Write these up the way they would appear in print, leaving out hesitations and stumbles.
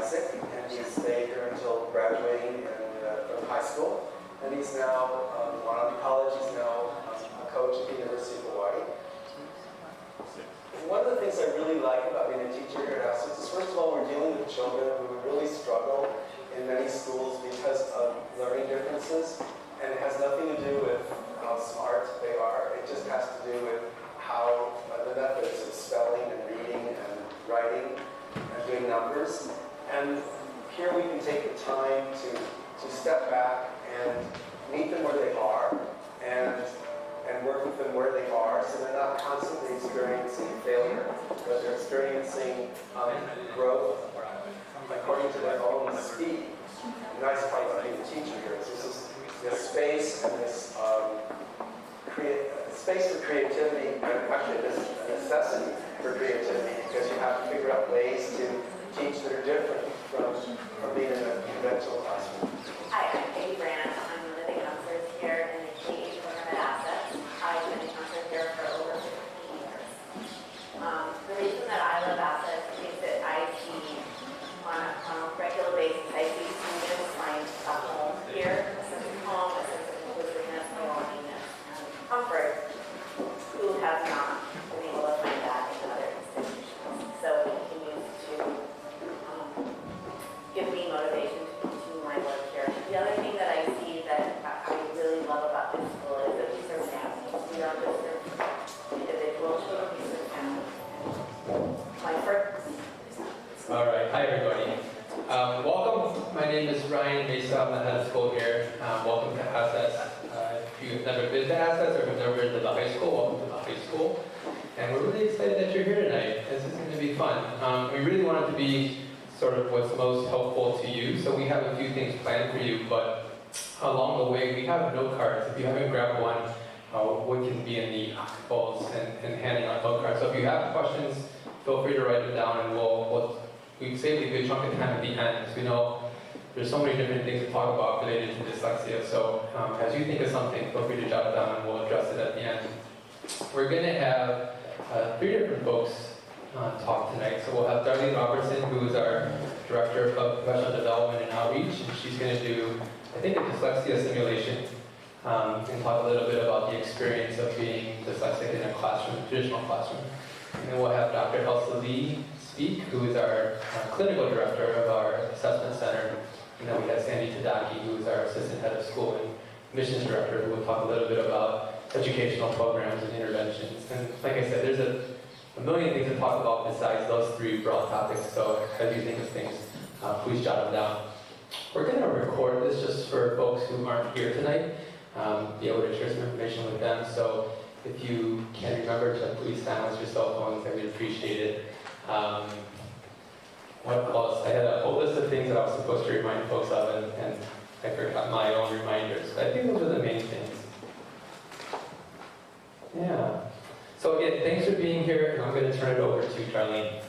dyslexic, and he stayed here until graduating from high school. And he's now gone on to college. He's now a coach at the University of Hawaii. One of the things I really like about being a teacher here at Assets is, first of all, we're dealing with children who really struggle in many schools because of learning differences, and it has nothing to do with how smart they are. It just has to do with how the methods of spelling and reading and writing and doing numbers. And here we can take the time to step back and meet them where they are and work with them where they are, so they're not constantly experiencing failure, but they're experiencing growth according to their own speed. The nice part about being a teacher here is this space and this space for creativity, and actually this necessity for creativity, because you have to figure out ways to teach that are different from being in a conventional classroom. Hi, I'm Katie Brandt. I'm one of the counselors here in the K-8 program at Assets. I've been a counselor here for over 15 years. The reason that I love Assets is that I see on a regular basis, I see students find a home here, a sense of home, a sense of inclusiveness, belongingness, and comfort, who have not been able to find that in other institutions. So it continues to give me motivation to continue my work here. The other thing that I see that I really love about this school is that we serve families. We don't just serve individual children, we serve families. My first. All right, hi everybody. Welcome. My name is Ryan Mesa. I'm the head of school here. Welcome to Assets. If you've never been to Assets or have never been to the high school, welcome to the high school. And we're really excited that you're here tonight. This is going to be fun. We really want it to be sort of what's most helpful to you. So we have a few things planned for you, but along the way we have note cards. If you haven't grabbed one, what can be in the octavals and handing out note cards. So if you have questions, feel free to write them down, and we saved a good chunk of time at the end, because we know there's so many different things to talk about related to dyslexia. So as you think of something, feel free to jot it down and we'll address it at the end. We're going to have 3 different folks talk tonight. So we'll have Darlene Robertson, who is our Director of Professional Development and Outreach, and she's going to do, I think, a dyslexia simulation and talk a little bit about the experience of being dyslexic in a classroom, traditional classroom. And then we'll have Dr. Elsa Lee speak, who is our clinical director of our assessment center. And then we have Sandy Tadaki, who is our assistant head of school and missions director, who will talk a little bit about educational programs and interventions. And like I said, there's a million things to talk about besides those 3 broad topics. So as you think of things, please jot them down. We're going to record this just for folks who aren't here tonight, be able to share some information with them. So if you can remember to please silence your cell phones, I would appreciate it. What else? I had a whole list of things that I was supposed to remind folks of, and I forgot my own reminders. But I think those are the main things. Yeah. So again, thanks for being here, and I'm going to turn it over to Darlene.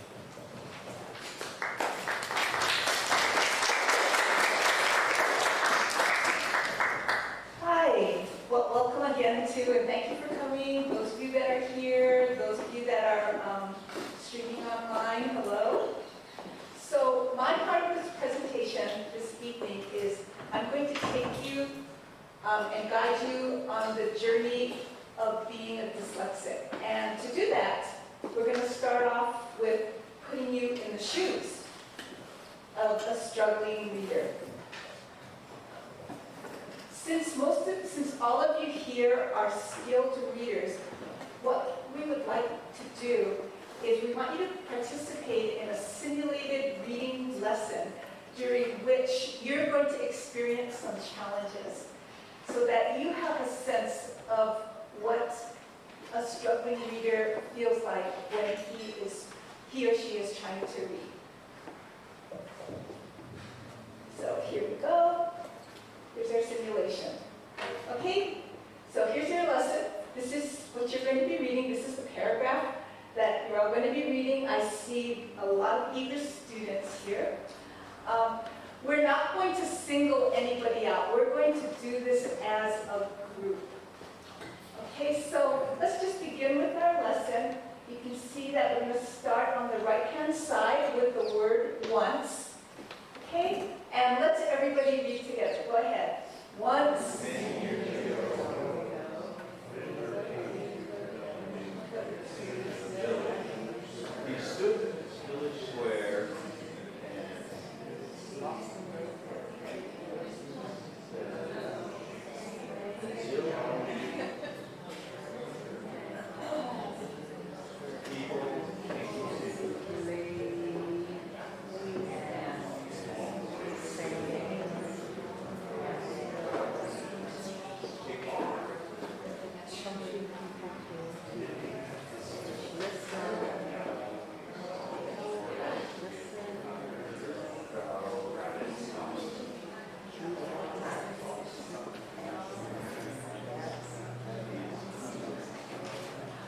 Hi. Well, welcome again to, and thank you for coming. Those of you that are here, those of you that are streaming online, hello. So my part of this presentation this evening is I'm going to take you and guide you on the journey of being a dyslexic. And to do that, we're going to start off with putting you in the shoes of a struggling reader. Since all of you here are skilled readers, what we would like to do is we want you to participate in a simulated reading lesson during which you're going to experience some challenges so that you have a sense of what a struggling reader feels like when he or she is trying to read. So here we go. Here's our simulation. Okay, so here's your lesson. This is what you're going to be reading. This is the paragraph that you're all going to be reading. I see a lot of eager students here. We're not going to single anybody out. We're going to do this as a group. Okay, so let's just begin with our lesson. You can see that we're going to start on the right-hand side with the word once. everybody read together. Go ahead. Once. He stood in the village square.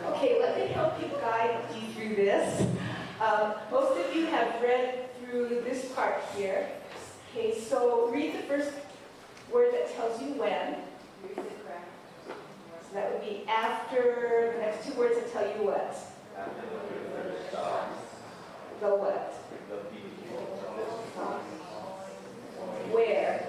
Okay, let me help you guide you through this. Most of you have read through this part here. Okay, so read the first word that tells you when. So that would be after the next two words that tell you what. The what? Where?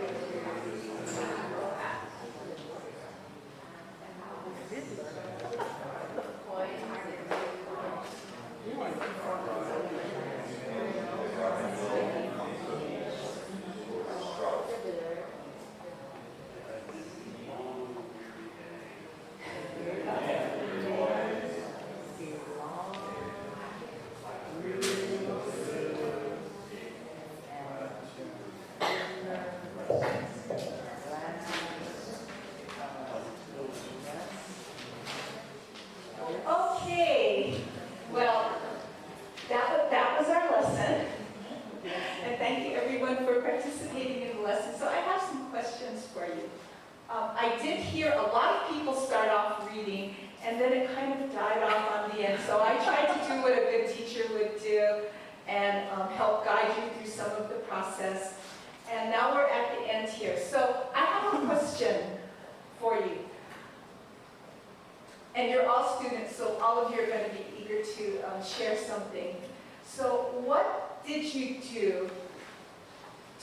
Okay, well, that was our lesson. And thank you everyone for participating in the lesson. So I have some questions for you. I did hear a lot of people start off reading, and then it kind of died off on the end. So I tried to do what a good teacher would do and help guide you through some of the process. And now we're at the end here. So I have a question for you. And you're all students, so all of you are going to be eager to share something. So what did you do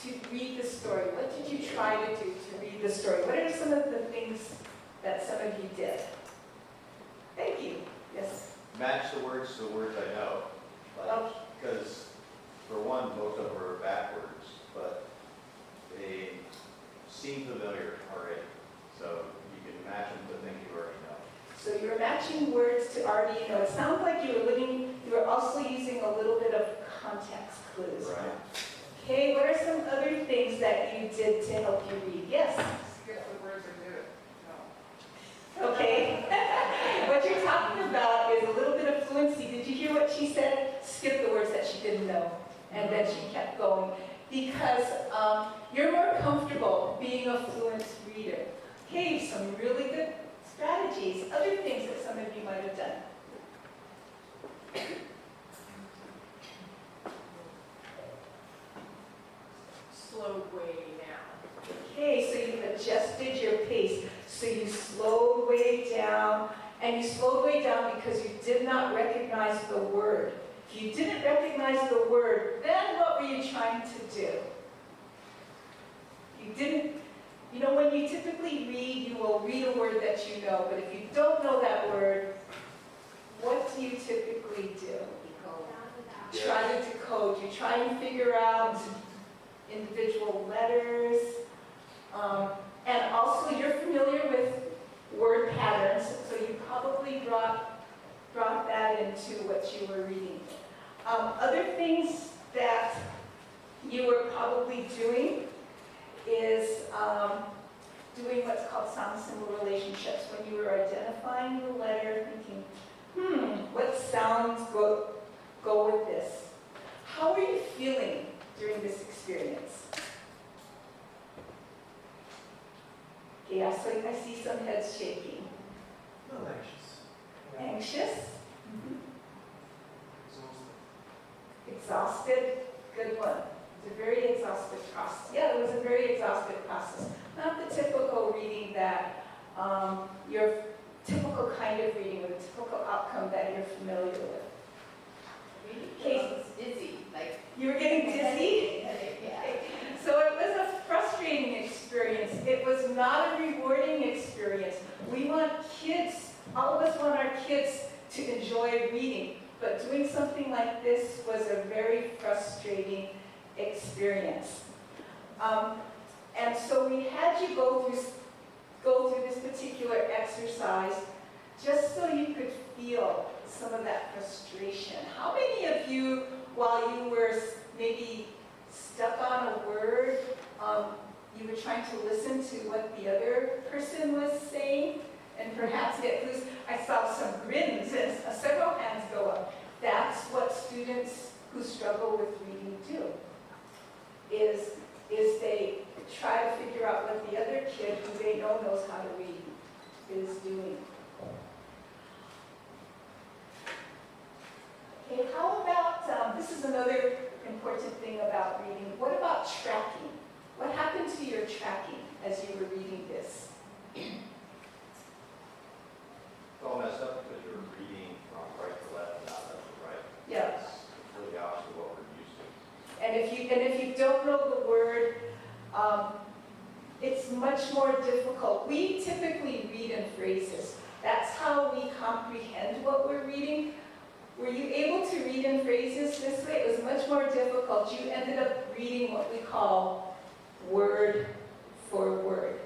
to read the story? What did you try to do to read the story? What are some of the things that some of you did? Thank you. Yes? Match the words to the words I know. Okay. Because, for one, most of them are backwards, but they seem familiar already. So you can match them to things you already know. So you were matching words to already know. It sounds like you were also using a little bit of context clues. Right. Okay, what are some other things that you did to help you read? Yes? Skip the words and do it. Okay. What you're talking about is a little bit of fluency. Did you hear what she said? Skip the words that she didn't know. And then she kept going. Because you're more comfortable being a fluent reader. Okay, some really good strategies, other things that some of you might have done. Slowed way down. Okay, so you've adjusted your pace. So you slowed way down, and you slowed way down because you did not recognize the word. If you didn't recognize the word, then what were you trying to do? You didn't, you know, when you typically read, you will read a word that you know, but if you don't know that word, what do you typically do? Try to decode. You try and figure out individual letters. And also, you're familiar with word patterns, so you probably brought that into what you were reading. Other things that you were probably doing is doing what's called sound-symbol relationships. When you were identifying the letter, thinking, what sounds go with this? How are you feeling during this experience? Yeah, so I see some heads shaking. A little anxious. Anxious? Exhausted? Good one. It's a very exhaustive process. Yeah, it was a very exhaustive process. Not the typical reading that your typical kind of reading with a typical outcome that you're familiar with. I was dizzy, like. You were getting dizzy? Yeah. So it was a frustrating kids to enjoy reading, but doing something like this was a very frustrating experience. And so we had you go through this particular exercise just so you could feel some of that frustration. How many of you, while you were maybe stuck on a word, you were trying to listen to what the other person was saying and perhaps get clues? I saw some grins and several hands go up. That's what students who struggle with reading do, is they try to figure out what the other kid who they know knows how to read is doing. Okay, how about, this is another important thing about reading. What about tracking? What happened to your tracking as you were reading this? It's all messed up because you're reading from right to left, not left to right. Yeah. It's really opposite of what we're used to. And if you don't know the word, it's much more difficult. We typically read in phrases. That's how we comprehend what we're reading. Were you able to read in phrases this way? It was much more difficult. You ended up reading what we call word for word.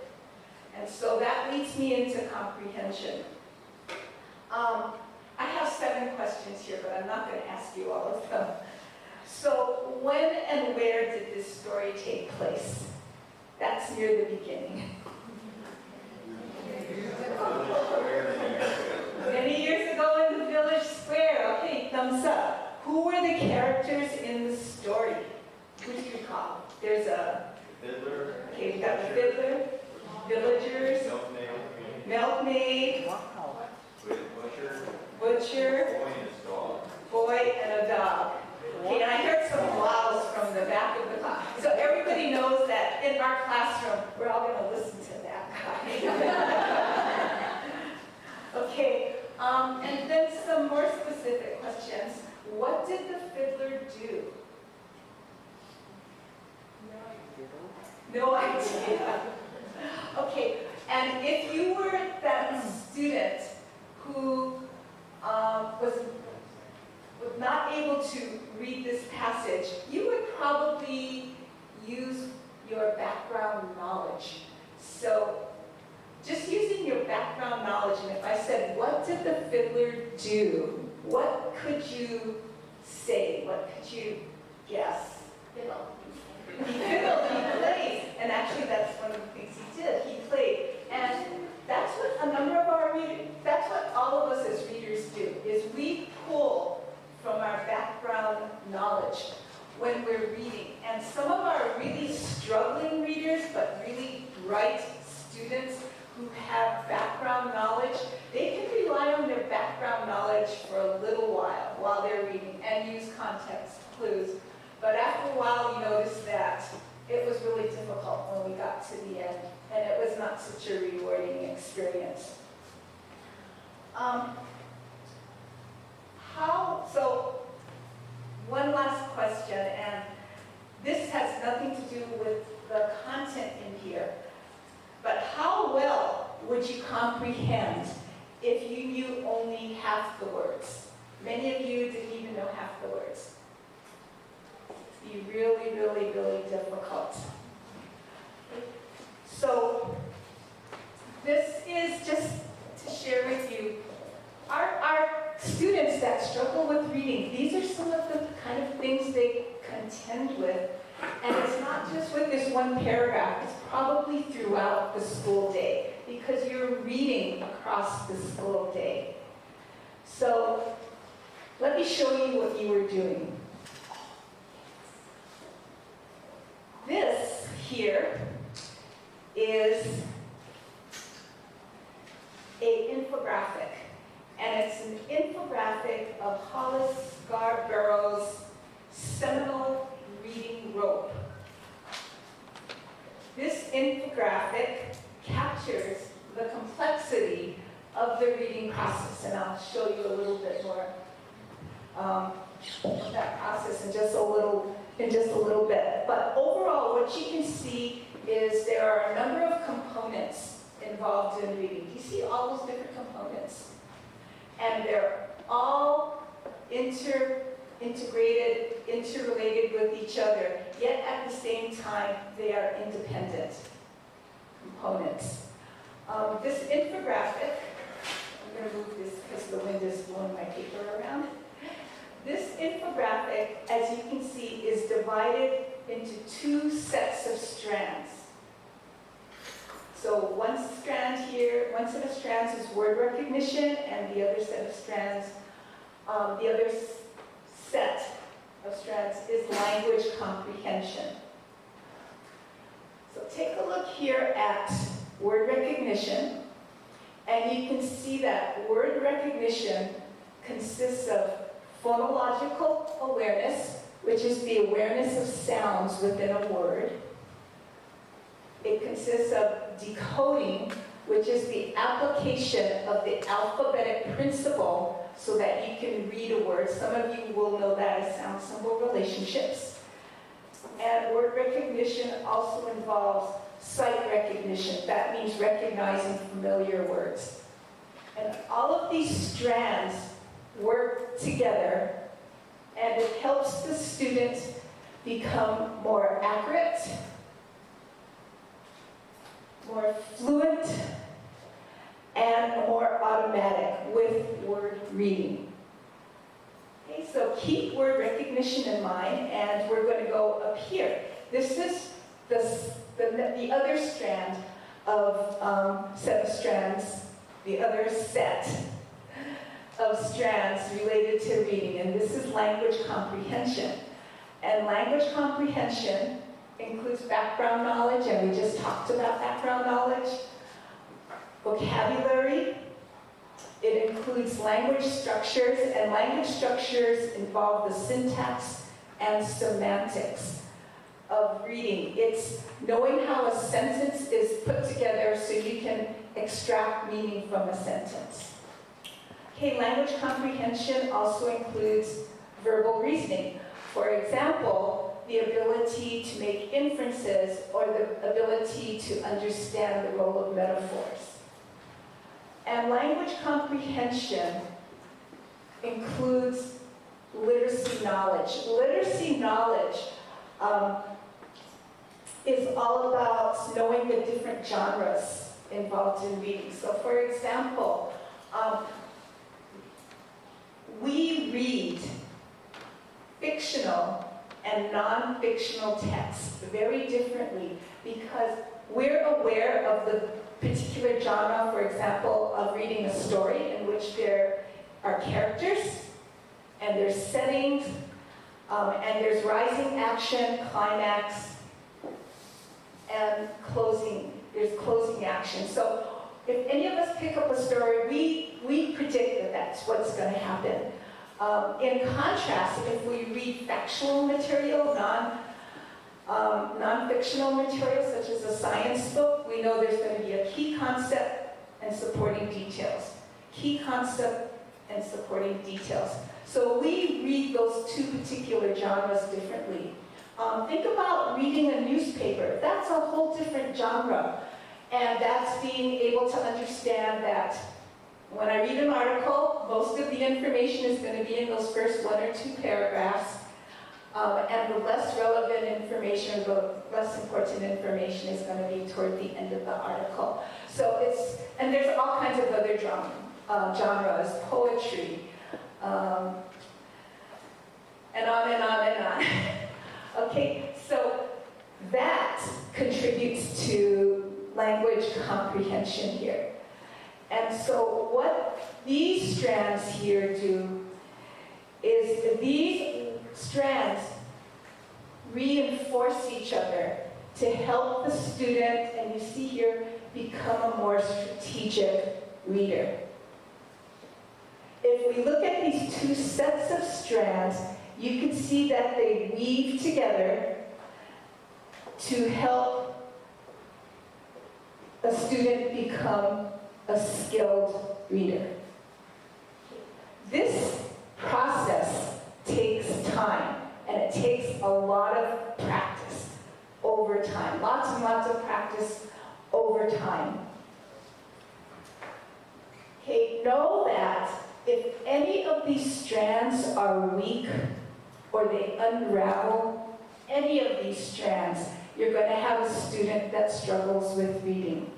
And so that leads me into comprehension. I have 7 questions here, but I'm not going to ask you all of them. So when and where did this story take place? That's near the beginning. Many years ago in the village square. Okay, thumbs up. Who were the characters in the story? Who do you recall? There's a... Fiddler. Okay, we've got the fiddler, villagers, Milkmaid. milkmaid, Butcher. butcher, Boy and his dog. boy, and a dog. Okay, and I heard some wows from the back of the class. So everybody knows that in our classroom, we're all going to listen to that guy. Okay, and then some more specific questions. What did the fiddler do? No idea. Okay, and if you were that student who was not able to read this passage, you would probably use your background knowledge. So just using your background knowledge, and if I said, what did the fiddler do? What could you say? What could you guess? Fiddle. He fiddled, he played. And actually that's one of the things he did. He played. And that's what a number of our readers, that's what all of us as readers do, is we pull from our background knowledge when we're reading. And some of our really struggling readers, but really bright students who have background knowledge, they can rely on their background knowledge for a little while they're reading and use context clues. But after a while, you notice that it was really difficult when we got to the end, and it was not such a rewarding experience. So one last question, and this has nothing to do with the content in here, but how well would you comprehend if you knew only half the words? Many of you didn't even know half the words. It'd be really, really, really difficult. So this is just to share with you our students that struggle with reading. These are some of the kind of things they contend with. And it's not just with this one paragraph, it's probably throughout the school day because you're reading across the school day. So let me show you what you were doing. This here is an infographic. And it's an infographic of Hollis Scarborough's seminal reading rope. This infographic captures the complexity of the reading process, and I'll show you a little bit more of that process in just a little bit. But overall, what you can see is there are a number of components involved in reading. Do you see all those different components? and they're all integrated, interrelated with each other, yet at the same time, they are independent components. This infographic, I'm going to move this because the wind is blowing my paper around. This infographic, as you can see, is divided into two sets of strands. So one strand here, one set of strands is word recognition, and the other set of strands, the other set of strands is language comprehension. So take a look here at word recognition, and you can see that word recognition consists of phonological awareness, which is the awareness of sounds within a word. It consists of decoding, which is the application of the alphabetic principle so that you can read a word. Some of you will know that as sound-symbol relationships. And word recognition also involves sight recognition. That means recognizing familiar words. And all of these strands work together, and it helps the student become more accurate, more fluent, and more automatic with word reading. Okay, so keep word recognition in mind, and we're going to go up here. This is the other strand of set of strands, the other set of strands related to reading, and this is language comprehension. And language comprehension includes background knowledge, and we just talked about background knowledge, vocabulary. It includes language structures, and language structures involve the syntax and semantics of reading. It's knowing how a sentence is put together so you can extract meaning from a sentence. Okay, language comprehension also includes verbal reasoning. For example, the ability to make inferences or the ability to understand the role of metaphors. And language comprehension includes literacy knowledge. Literacy knowledge is all about knowing the different genres involved in reading. So for example, we read fictional and non-fictional texts very differently because we're aware of the particular genre, for example, of reading a story in which there are characters and there's settings and there's rising action, climax, and closing. There's closing action. So if any of us pick up a story, we predict that that's what's going to happen. In contrast, if we read factual material, non-fictional material, such as a science book, we know there's going to be a key concept and supporting details. Key concept and supporting details. So we read those two particular genres differently. Think about reading a newspaper. That's a whole different genre. And that's being able to understand that when I read an article, most of the information is going to be in those first 1 or 2 paragraphs. And the less relevant information, the less important information is going to be toward the end of the article. So and there's all kinds of other genres, poetry, and on and on and on. Okay, so that contributes to language comprehension here. And so what these strands here do is these strands reinforce each other to help the student, and you see here, become a more strategic reader. If we look at these two sets of strands, you can see that they weave together to help a student become a skilled reader. This process takes time, and it takes a lot of practice over time. Lots and lots of practice over time. Okay, know that If any of these strands are weak or they unravel, any of these strands, you're going to have a student that struggles with reading.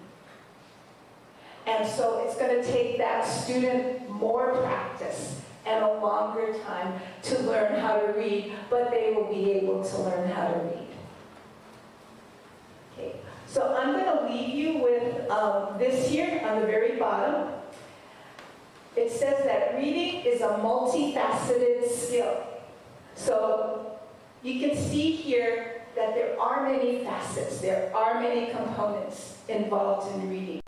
And so it's going to take that student more practice and a longer time to learn how to read, but they will be able to learn how to read. Okay, so I'm going to leave you with this here on the very bottom. It says that reading is a multifaceted skill. So you can see here that there are many facets, there are many components involved in reading.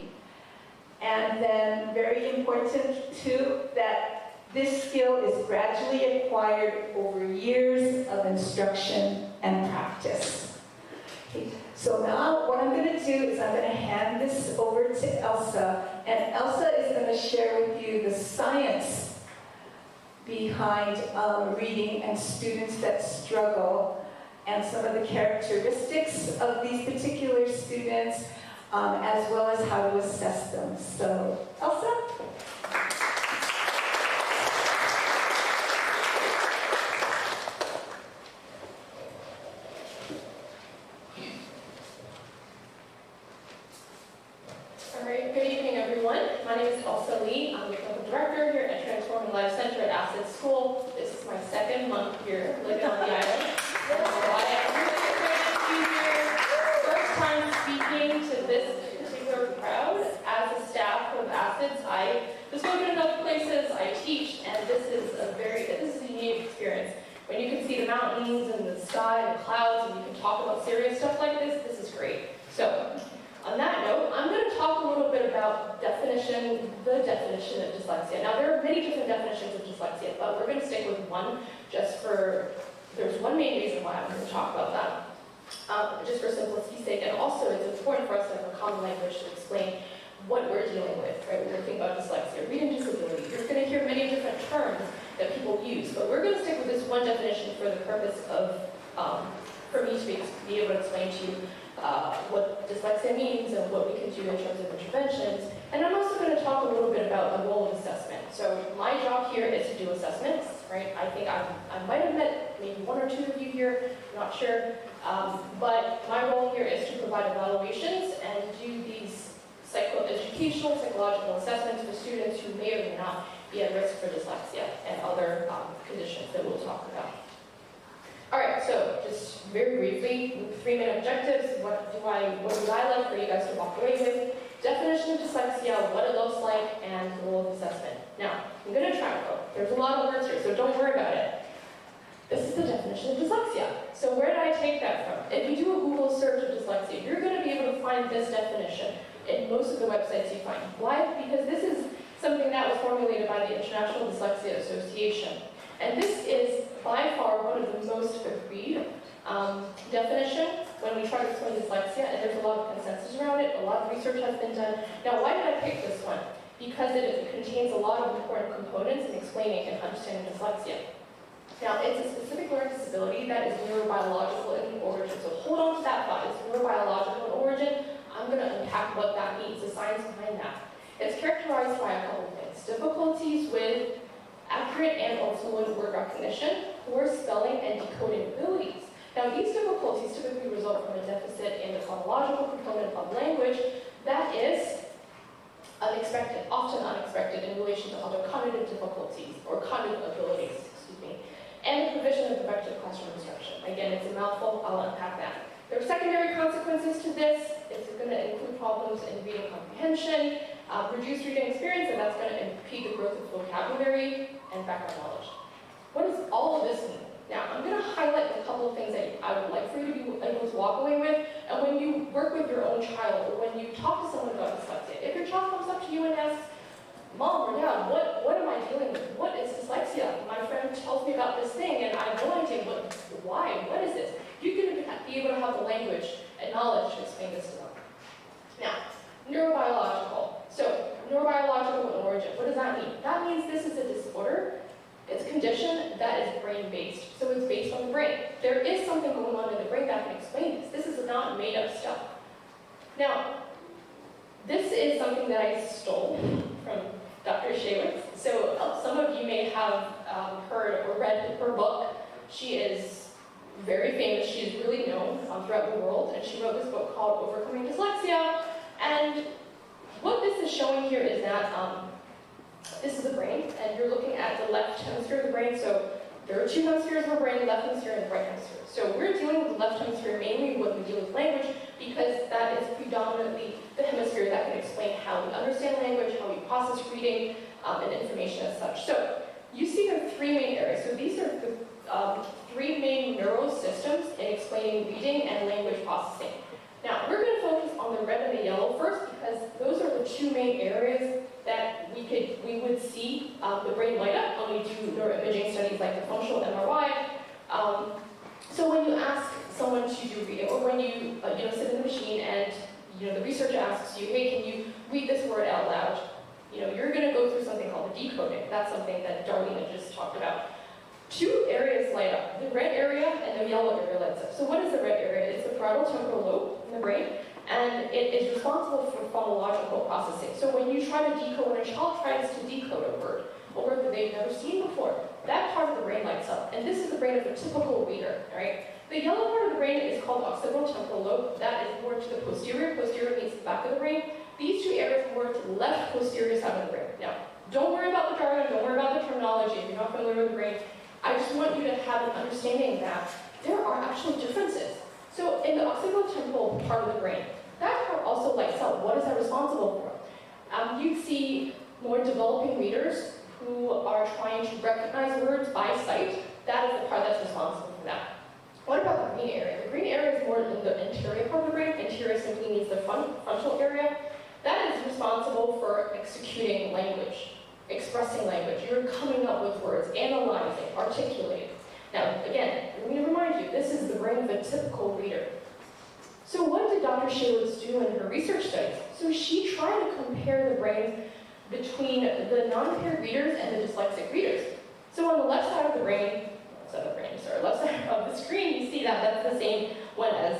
And then very important too, that this skill is gradually acquired over years of instruction and practice. Okay. So now what I'm going to do is I'm going to hand this over to Elsa, and Elsa is going to share with you the science behind reading and students that struggle, and some of the characteristics of these particular students, as well as how to assess them. So, Elsa? Alright, good evening everyone. My name is Elsa Lee. I'm the clinical director here at Transforming Life Center at Asset School. This is my second month here living on the island. So I am really excited to be here. First time speaking to this particular crowd as a staff of Assets. I've spoken in other places, I teach, and this is a unique experience. When you can see the mountains and the sky and the clouds and you can talk about serious stuff like this, this is great. So, on that note, I'm going to talk a little bit about the definition of dyslexia. Now, there are many different definitions of dyslexia, but we're going to stick with one there's one main reason why I'm going to talk about that, just for simplicity's sake, and also it's important for us to have a common language to explain what we're dealing with, right? When we're thinking about dyslexia, reading disability, you're going to hear many different terms that people use, but we're going to stick with this one definition for the purpose of, for me to be able to explain to you what dyslexia means and what we can do in terms of interventions. And I'm also going to talk a little bit about the role of assessment. So my job here is to do assessments, right? I think I might have met maybe one or two of you here, I'm not sure. But my role here is to provide evaluations and do these psychological assessments for students who may or may not be at risk for dyslexia and other conditions that we'll talk about. All right, so just very briefly, 3-minute objectives. What would I like for you guys to walk away with? Definition of dyslexia, what it looks like, and the role of assessment. Now, I'm going to try to go. There's a lot of words here, so don't worry about it. This is the definition of dyslexia. So where did I take that from? If you do a Google search of dyslexia, you're going to be able to find this definition in most of the websites you find. Why? Because this is something that was formulated by the International Dyslexia Association. And this is by far one of the most agreed definition when we try to explain dyslexia, and there's a lot of consensus around it, a lot of research has been done. Now, why did I pick this one? Because it contains a lot of important components in explaining and understanding dyslexia. Now, it's a specific learning disability that is neurobiological in origin, so hold on to that thought. It's neurobiological in origin. I'm going to unpack what that means, the science behind that. It's characterized by a couple of things. Difficulties with accurate and or fluent word recognition, poor spelling, and decoding abilities. Now, these difficulties typically result from a deficit in the phonological component of language that is unexpected, often unexpected in relation to other cognitive difficulties or cognitive abilities, and the provision of effective classroom instruction. Again, it's a mouthful, I'll unpack that. There are secondary consequences to this. It's going to include problems in reading comprehension, reduced reading experience, and that's going to impede the growth of vocabulary and background knowledge. What does all of this mean? Now, I'm going to highlight a couple of things that I would like for you to be able to walk away with. And when you work with your own child, or when you talk to someone about dyslexia, if your child comes up to you and asks, Mom or Dad, what am I dealing with? What is dyslexia? My friend tells me about this thing, and I have no idea why, what is this? You can be able to have the language and knowledge to explain this to them. Now, neurobiological. So, neurobiological origin, what does that mean? That means this is a disorder. It's a condition that is brain-based. So it's based on the brain. There is something going on in the brain that can explain this. This is not made-up stuff. Now, this is something that I stole from Dr. Shaywitz. So some of you may have heard or read her book. She is very famous. She is really known throughout the world, and she wrote this book called Overcoming Dyslexia. And what this is showing here is that this is the brain, and you're looking at the left hemisphere of the brain. So there are two hemispheres of our brain, the left hemisphere and the right hemisphere. So we're dealing with the left hemisphere mainly when we deal with language, because that is predominantly the hemisphere that can explain how we understand language, how we process reading, and information as such. So you see there are three main areas. So these are the three main neural systems in explaining reading and language processing. Now, we're going to focus on the red and the yellow first, because those are the two main areas that we would see the brain light up when we do neuroimaging studies like the functional MRI. So when you ask someone to do reading, or when you sit in the machine and the researcher asks you, hey, can you read this word out loud? You're going to go through something called the decoding. That's something that Darlene just talked about. Two areas light up, the red area and the yellow area lights up. So what is the red area? It's the Phonological Lobe in the brain, and it is responsible for phonological processing. So when you try to decode, when a child tries to decode a word that they've never seen before, that part of the brain lights up. And this is the brain of a typical reader, right? The yellow part of the brain is called Occipital Lobe. That is more to the posterior. Posterior means the back of the brain. These two areas are more to the left posterior side of the brain. Now, don't worry about the jargon, don't worry about the terminology. If you're not familiar with the brain, I just want you to have an understanding that there are actually differences. So in the occipital part of the brain, that part also lights up. What is that responsible for? You see more developing readers who are trying to recognize words by sight. That is the part that's responsible for that. What about the green area? The green area is more in the anterior part of the brain. Anterior simply means the frontal area. That is responsible for executing language, expressing language. You're coming up with words, analyzing, articulating. Now, again, let me remind you, this is the brain of a typical reader. So what did Dr. Shaylitz do in her research studies? So she tried to compare the brains between the non-impaired readers and the dyslexic readers. So on the left side of the brain, left side of the screen, you see that that's the same one as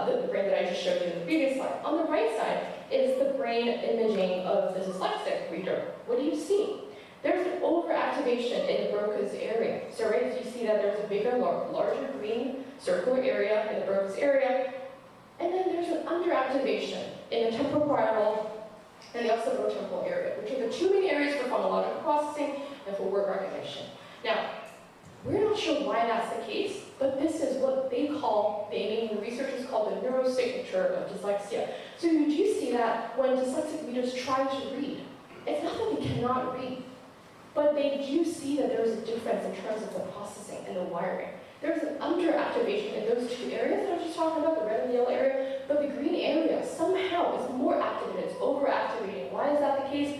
the brain that I just showed you in the previous slide. On the right side is the brain imaging of the dyslexic reader. What do you see? There's an overactivation in the Broca's area. So right as you see that there's a bigger, larger green circular area in the Broca's area, and then there's an underactivation in the temporal and the occipital area, which are the two main areas for phonological processing and for word recognition. Now, we're not sure why that's the case, but this is what the researchers call the neurosignature of dyslexia. So you do see that when dyslexic readers try to read, it's not that they cannot read, but they do see that there is a difference in terms of the processing and the wiring. There's an underactivation in those two areas that I was just talking about, the red and the yellow area, but the green area somehow is more active and it's overactivating. Why is that the case?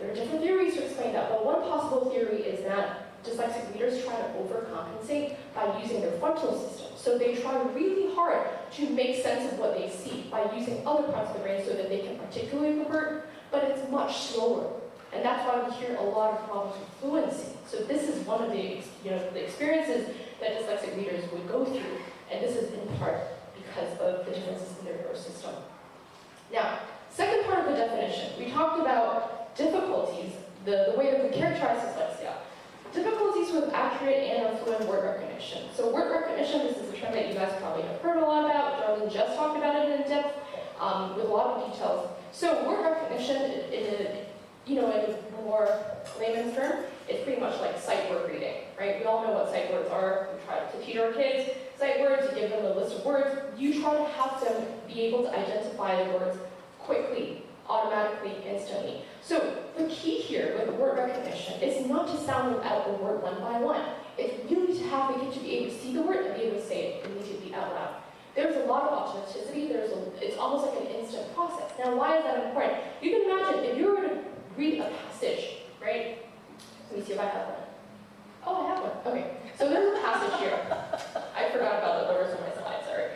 There are different theories to explain that, but one possible theory is that dyslexic readers try to overcompensate by using their frontal system. So they try really hard to make sense of what they see by using other parts of the brain so that they can articulate the word, but it's much slower. And that's why we hear a lot of problems with fluency. So this is one of the experiences that dyslexic readers would go through, and this is in part because of the differences in their nervous system. Now, second part of the definition, we talked about difficulties, the way that we characterize dyslexia. Difficulties with accurate and fluent word recognition. So word recognition, this is a term that you guys probably have heard a lot about. Darlene just talked about it in depth with a lot of details. So word recognition, in a more layman's term, it's pretty much like sight word reading, right? We all know what sight words are. We try to teach our kids sight words. You give them a list of words. You try to have them be able to identify the words quickly, automatically, instantly. So the key here with word recognition is not to sound out the word one by one. It's really to have the kid to be able to see the word and be able to say it immediately out loud. There's a lot of authenticity. It's almost like an instant process. Now, why is that important? You can imagine if you were to read a passage, right? Let me see if I have one. Oh, I have one. Okay. So there's a passage here. I forgot about the orders on my slides, sorry.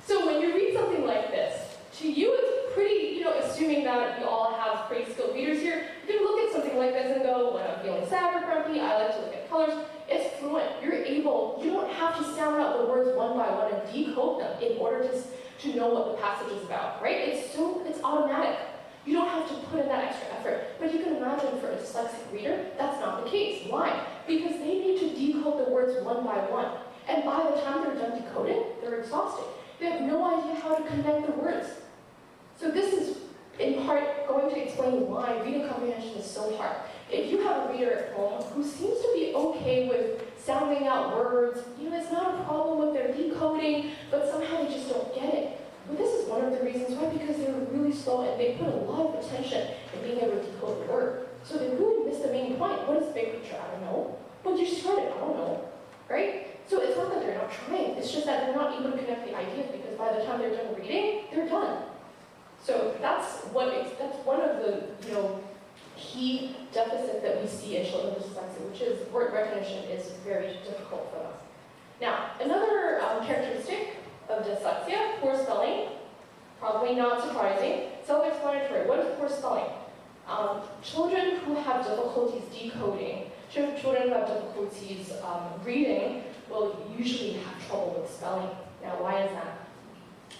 So when you read something like this, to you it's pretty, assuming that you all have pretty skilled readers here, you can look at something like this and go, when I'm feeling sad or grumpy, I like to look at colors. It's fluent. You don't have to sound out the words one by one and decode them in order to know what the passage is about, right? It's automatic. You don't have to put in that extra effort. But you can imagine for a dyslexic reader, that's not the case. Why? Because they need to decode the words one by one. And by the time they're done decoding, they're exhausted. They have no idea how to connect the words. So this is, in part, going to explain why reading comprehension is so hard. If you have a reader at home who seems to be okay with sounding out words, it's not a problem with their decoding, but somehow they just don't get it. But this is one of the reasons why, because they're really slow and they put a lot of attention in being able to decode the word. So they really miss the main point. What is the big picture? I don't know. But you just heard it, I don't know. Right? So it's not that they're not trying, it's just that they're not able to connect the ideas, because by the time they're done reading, they're done. So that's one of the key deficits that we see in children with dyslexia, which is word recognition is very difficult for them. Now, another characteristic of dyslexia, poor spelling, probably not surprising, self-explanatory. What is poor spelling? Children who have difficulties decoding, children who have difficulties reading will usually have trouble with spelling. Now, why is that?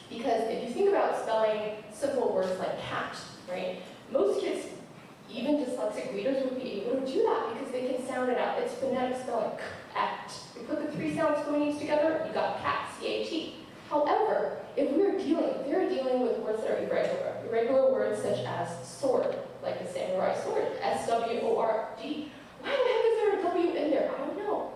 Because if you think about spelling simple words like cat, right? Most kids, even dyslexic readers, would be able to do that because they can sound it out. It's phonetic spelling, cat. You put the three sound phonemes together, you got cat, C-A-T. However, if they're dealing with words that are irregular words such as sword, like the samurai sword, S-W-O-R-D. Why the heck is there a W in there? I don't know.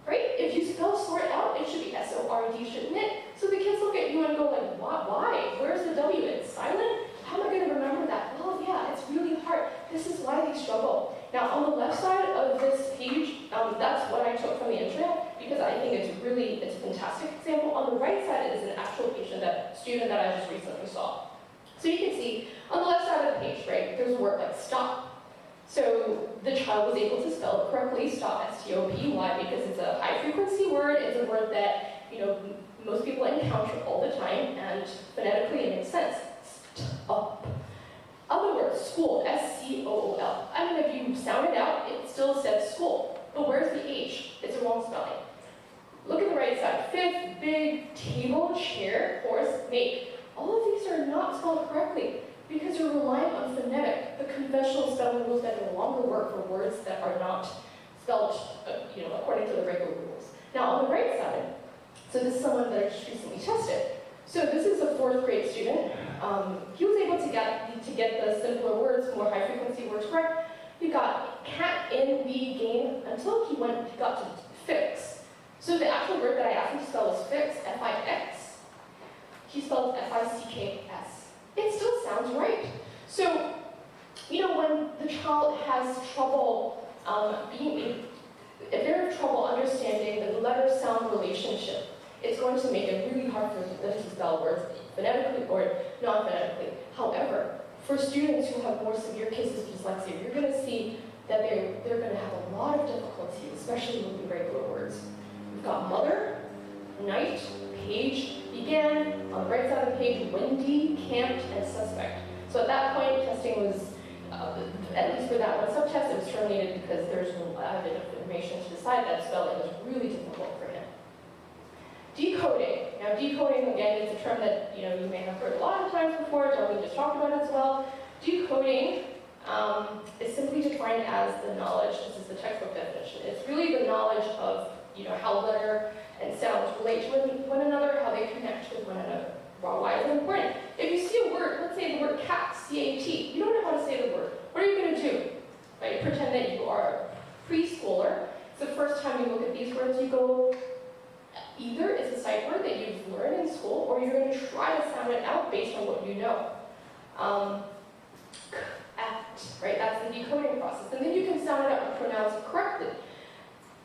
Right? If you spell sword out, it should be S-O-R-D, shouldn't it? So the kids look at you and go like, why? Where's the W? It's silent? How am I going to remember that? Well, yeah, it's really hard. This is why they struggle. Now, on the left side of this page, that's what I took from the internet, because I think it's a fantastic example. On the right side is an actual student that I just recently saw. So you can see, on the left side of the page, right, there's a word like stop. So the child was able to spell it correctly, stop, S-T-O-P. Why? Because it's a high-frequency word. It's a word that, most people encounter all the time, and phonetically it makes sense. Stop. Other words, school, S-C-O-O-L. I mean, if you sound it out, it still says school. But where's the H? It's a wrong spelling. Look at the right side. Fifth, big, table, chair, horse, make. All of these are not spelled correctly because you're relying on phonetic, the conventional spelling rules that no longer work for words that are not spelled, according to the regular rules. Now, on the right side, so this is someone that I just recently tested. So this is a 4th grade student. He was able to get the simpler words, more high frequency words correct. He got cat in the game until he got to fix. So the actual word that I asked him to spell was fix, F-I-X. He spelled F-I-C-K-S. It still sounds right. So, when the child has trouble if they're having trouble understanding the letter-sound relationship, it's going to make it really hard for them to spell words phonetically or non-phonetically. However, for students who have more severe cases of dyslexia, you're going to see that they're going to have a lot of difficulty, especially with irregular words. We've got mother, night, page, began, on the right side of the page, windy, camped, and suspect. So at that point, testing was, at least for that one subtest, it was terminated because there's no enough information to decide that spelling was really difficult for him. Decoding. Now, decoding, again, is a term that you may have heard a lot of times before. Darlene just talked about it as well. Decoding is simply defined as the knowledge. This is the textbook definition. It's really the knowledge of how letter and sounds relate to one another, how they connect with one another. Well, why is it important? If you see a word, let's say the word cat, C-A-T, you don't know how to say the word. What are you going to do? Right? Pretend that you are a preschooler. It's the first time you look at these words, you go, either it's a sight word that you've learned in school, or you're going to try to sound it out based on what you know. Act, right? That's the decoding process. And then you can sound it out and pronounce it correctly.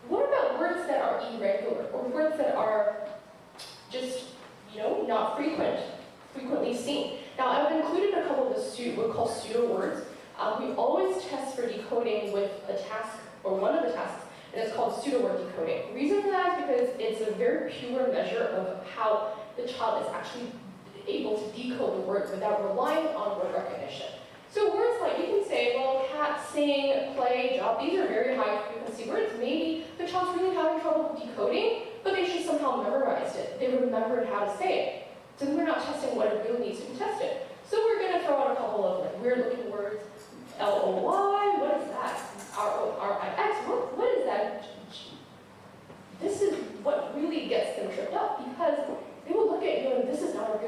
What about words that are irregular, or words that are just, not frequently seen? Now, I've included a couple of what we call pseudo words. We always test for decoding with a task, or one of the tasks, and it's called pseudo word decoding. The reason for that is because it's a very pure measure of how the child is actually able to decode the words without relying on word recognition. So words like, you can say, well, cat, sing, play, job, these are very high frequency words. Maybe the child's really having trouble decoding, but they should somehow memorize it. They remembered how to say it. So we're not testing what it really needs to be tested. So we're going to throw out a couple of weird looking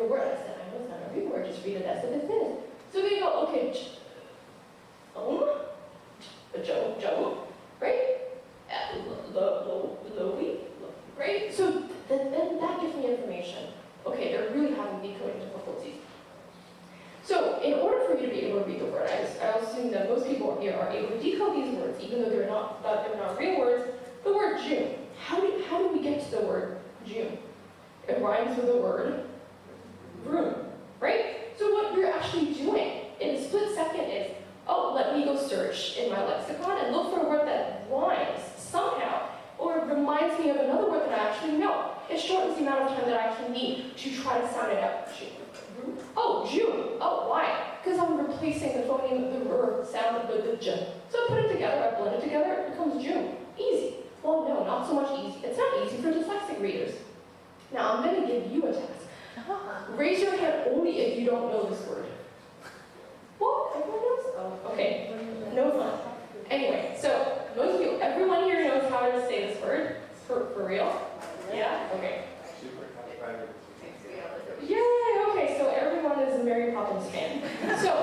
word. I said, I know it's not a real word, just read it as if it is. So they go, okay, Joe, right? Lowy, right? So then that gives me information. Okay, they're really having decoding difficulties. So in order for you to be able to read the word, I assume that most people here are able to decode these words, even though they're not real words. The word June. How do we get to the word June? It rhymes with the word room, right? So what you're actually doing in a split second is, oh, let me go search in my lexicon and look for a word that rhymes somehow, or reminds me of another word that I actually know. It shortens the amount of time that I actually need to try to sound it out. June. Oh, June. Oh, why? Because I'm replacing the phoneme, the R sound with the J. So I put it together, I blend it together, it becomes June. Easy. Well, no, not so much easy. It's not easy for dyslexic readers. Now, I'm going to give you a task. Raise your hand only if you don't know this word. What? Everyone knows? Oh, okay. No fun. Anyway, so most of you, everyone here knows how to say this word? For real? Yeah? Okay. Yay! Okay, so everyone is a Mary Poppins fan. So,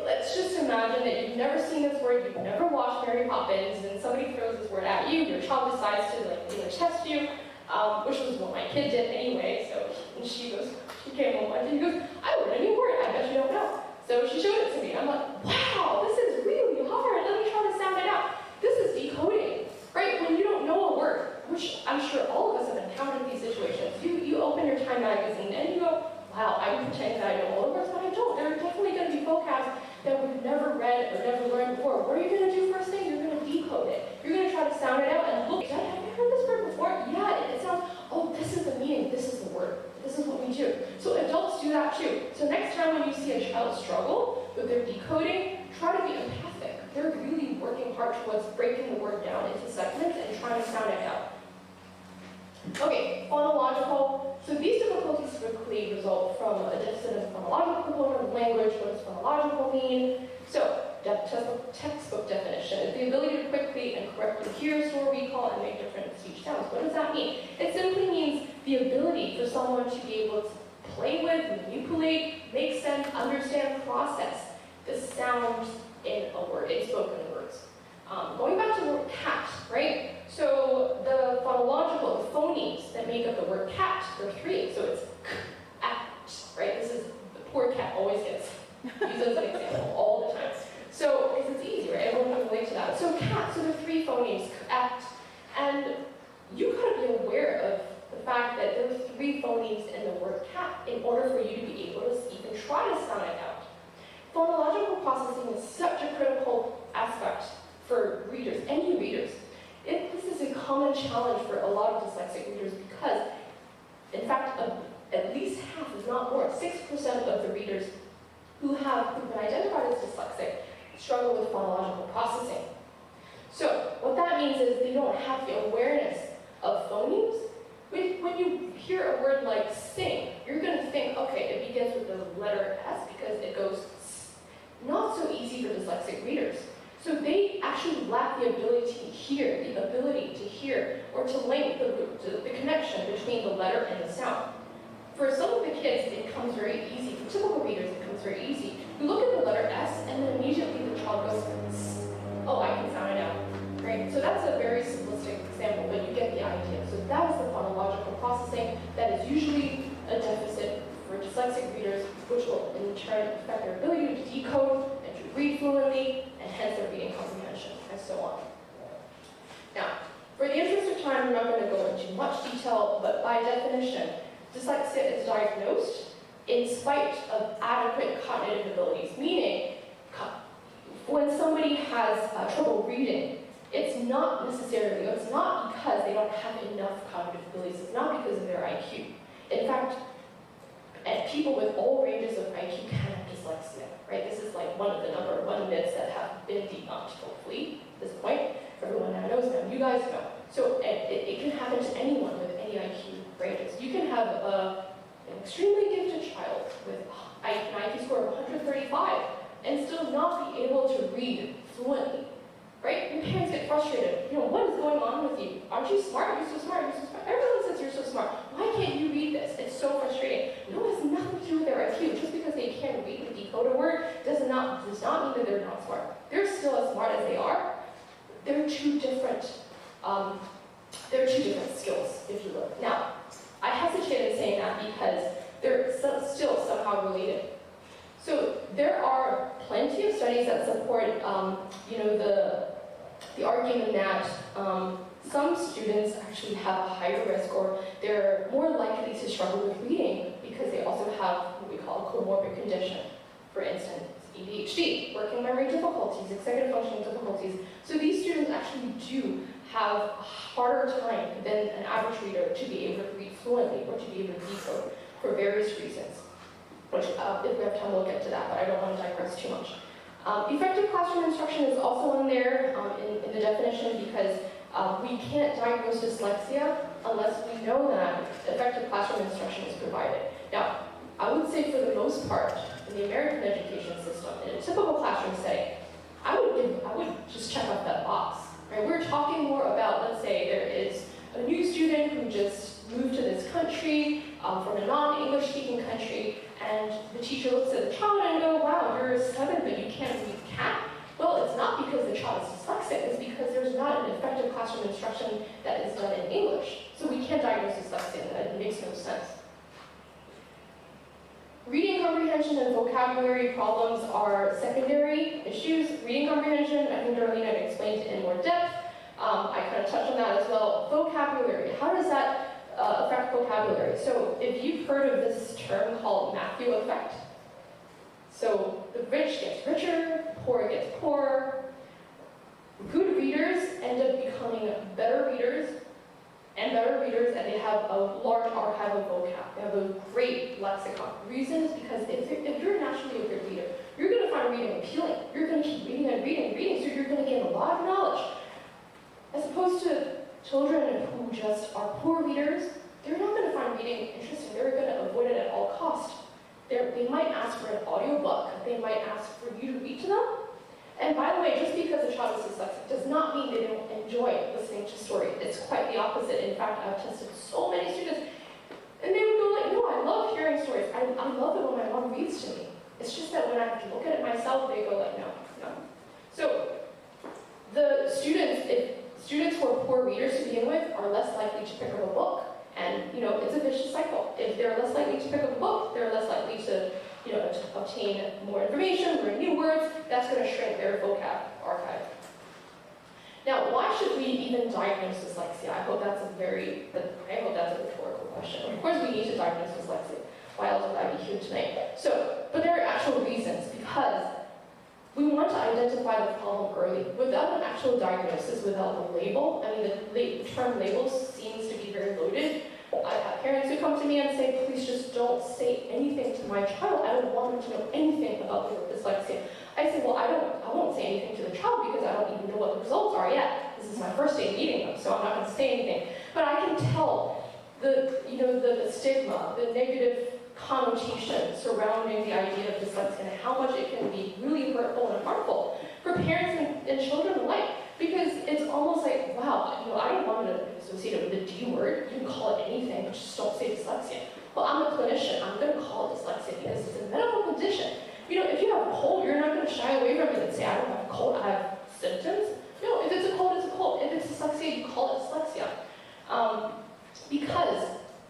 let's just imagine that you've never seen this word, you've never watched Mary Poppins, and somebody throws this word at you, your child decides to test you, which was what my kid did anyway. So she came home one day and goes, I learned a new word, I bet you don't know. So she showed it to me. I'm like, wow, this is really hard. Let me try to sound it out. This is decoding, right? When you don't know a word, which I'm sure all of us have encountered these situations. You open your Time magazine and you go, wow, I'm pretending that I know all the words, but I don't. There are definitely going to be vocabs that we've never read or never learned before. What are you going to do first thing? You're going to decode it. You're going to try to sound it out and look. Have you heard this word before? Yeah, it sounds, oh, this is the meaning. This is the word. This is what we do. So adults do that too. So next time when you see a child struggle with their decoding, try to be empathic. They're really working hard towards breaking the word down into segments and trying to sound it out. Okay, phonological. So these difficulties typically result from a deficit of phonological component of language. What does phonological mean? So, textbook definition is the ability to quickly and correctly hear, store, recall, and make different speech sounds. What does that mean? It simply means the ability for someone to be able to play with, manipulate, make sense, understand, process the sounds in a word, in spoken words. Going back to the word cat, right? So the phonological, the phonemes that make up the word cat, there are three. So it's k-at, right? This is, the poor cat always gets used as an example all the time. So, because it's easy, right? Everyone can relate to that. So cat, so there are three phonemes, k-at, and you gotta be aware of the fact that there are three phonemes in the word cat in order for you to be able to even try to sound it out. Phonological processing is such a critical aspect for readers, any readers. This is a common challenge for a lot of dyslexic readers because, in fact, at least half, if not more, 6% of the readers who've been identified as dyslexic struggle with phonological processing. So what that means is they don't have the awareness of phonemes. When you hear a word like sing, you're going to think, okay, it begins with the letter S because it goes S. Not so easy for dyslexic readers. So they actually lack the ability to hear, or to link the connection between the letter and the sound. For some of the kids, it comes very easy. For typical readers, it comes very easy. You look at the letter S, and then immediately the child goes, S. Oh, I can sound it out. Right? So that's a very simplistic example, but you get the idea. So that is the phonological processing that is usually a deficit for dyslexic readers, which will in turn affect their ability to decode and to read fluently, and hence their reading comprehension, and so on. Now, for the interest of time, I'm not going to go into much detail, but by definition, dyslexia is diagnosed in spite of adequate cognitive abilities, meaning when somebody has trouble reading, it's not because they don't have enough cognitive abilities, it's not because of their IQ. In fact, people with all ranges of IQ can have dyslexia, right? This is like one of the number one myths that have been debunked, hopefully, at this point. Everyone now knows now, you guys know. So it can happen to anyone with any IQ ranges. You can have an extremely gifted child with an IQ score of 135 and still not be able to read fluently, right? Your parents get frustrated. You know, what is going on with you? Aren't you smart? You're so smart. You're so smart. Everyone says you're so smart. why can't you read this? It's so frustrating. No, it has nothing to do with their IQ. Just because they can't read and decode a word does not mean that they're not smart. They're still as smart as they are. They're two different skills, if you will. Now, I hesitate in saying that because they're still somehow related. So there are plenty of studies that support, the argument that some students actually have a higher risk, or they're more likely to struggle with reading because they also have what we call a comorbid condition. For instance, ADHD, working memory difficulties, executive functioning difficulties. So these students actually do have a harder time than an average reader to be able to read fluently or to be able to decode for various reasons. Which, if we have time, we'll get to that, but I don't want to digress too much. Effective classroom instruction is also in there in the definition because we can't diagnose dyslexia unless we know that effective classroom instruction is provided. Now, I would say for the most part, in the American education system, in a typical classroom setting, I would just check off that box. Right? We're talking more about, let's say, there is a new student who just moved to this country from a non-English speaking country, and the teacher looks at the child and goes, wow, you're 7, but you can't read cat. Well, it's not because the child is dyslexic, it's because there's not an effective classroom instruction that is done in English. So we can't diagnose dyslexia, that makes no sense. Reading comprehension and vocabulary problems are secondary issues. Reading comprehension, I think Darlene had explained it in more depth. I kind of touched on that as well. Vocabulary, how does that affect vocabulary? So if you've heard of this term called Matthew effect, so the rich gets richer, poor gets poorer. Good readers end up becoming better readers, and they have a large archive of vocab. They have a great lexicon. Reason is because if you're naturally a good reader, you're going to find reading appealing. You're going to keep reading and reading and reading, so you're going to gain a lot of knowledge. As opposed to children who just are poor readers, they're not going to find reading interesting. They're going to avoid it at all costs. They might ask for an audiobook. They might ask for you to read to them. And by the way, just because a child is dyslexic does not mean they don't enjoy listening to stories. It's quite the opposite. In fact, I've tested so many students, and they would go like, no, I love hearing stories. I love it when my mom reads to me. It's just that when I have to look at it myself, they go like, no. So the students, if students who are poor readers to begin with are less likely to pick up a book. And, it's a vicious cycle. If they're less likely to pick up a book, they're less likely to, obtain more information, learn new words. That's going to shrink their vocab archive. Now, why should we even diagnose dyslexia? I hope that's a rhetorical question. Of course, we need to diagnose dyslexia. Why else would I be here tonight? But there are actual reasons, because we want to identify the problem early. Without an actual diagnosis, without the label, the term label seems to be very loaded. I have parents who come to me and say, please just don't say anything to my child. I don't want them to know anything about their dyslexia. I say, well, I won't say anything to the child because I don't even know what the results are yet. This is my first day meeting them, so I'm not going to say anything. But I can tell the stigma, the negative connotation surrounding the idea of dyslexia and how much it can be really hurtful and harmful for parents and children alike. Because it's almost like, wow, I don't want to associate it with the D word. You can call it anything, but just don't say dyslexia. Well, I'm a clinician. I'm going to call it dyslexia because it's a medical condition. If you have a cold, you're not going to shy away from it and say, I don't have a cold, I have symptoms. No, if it's a cold, it's a cold. If it's dyslexia, you call it dyslexia. Because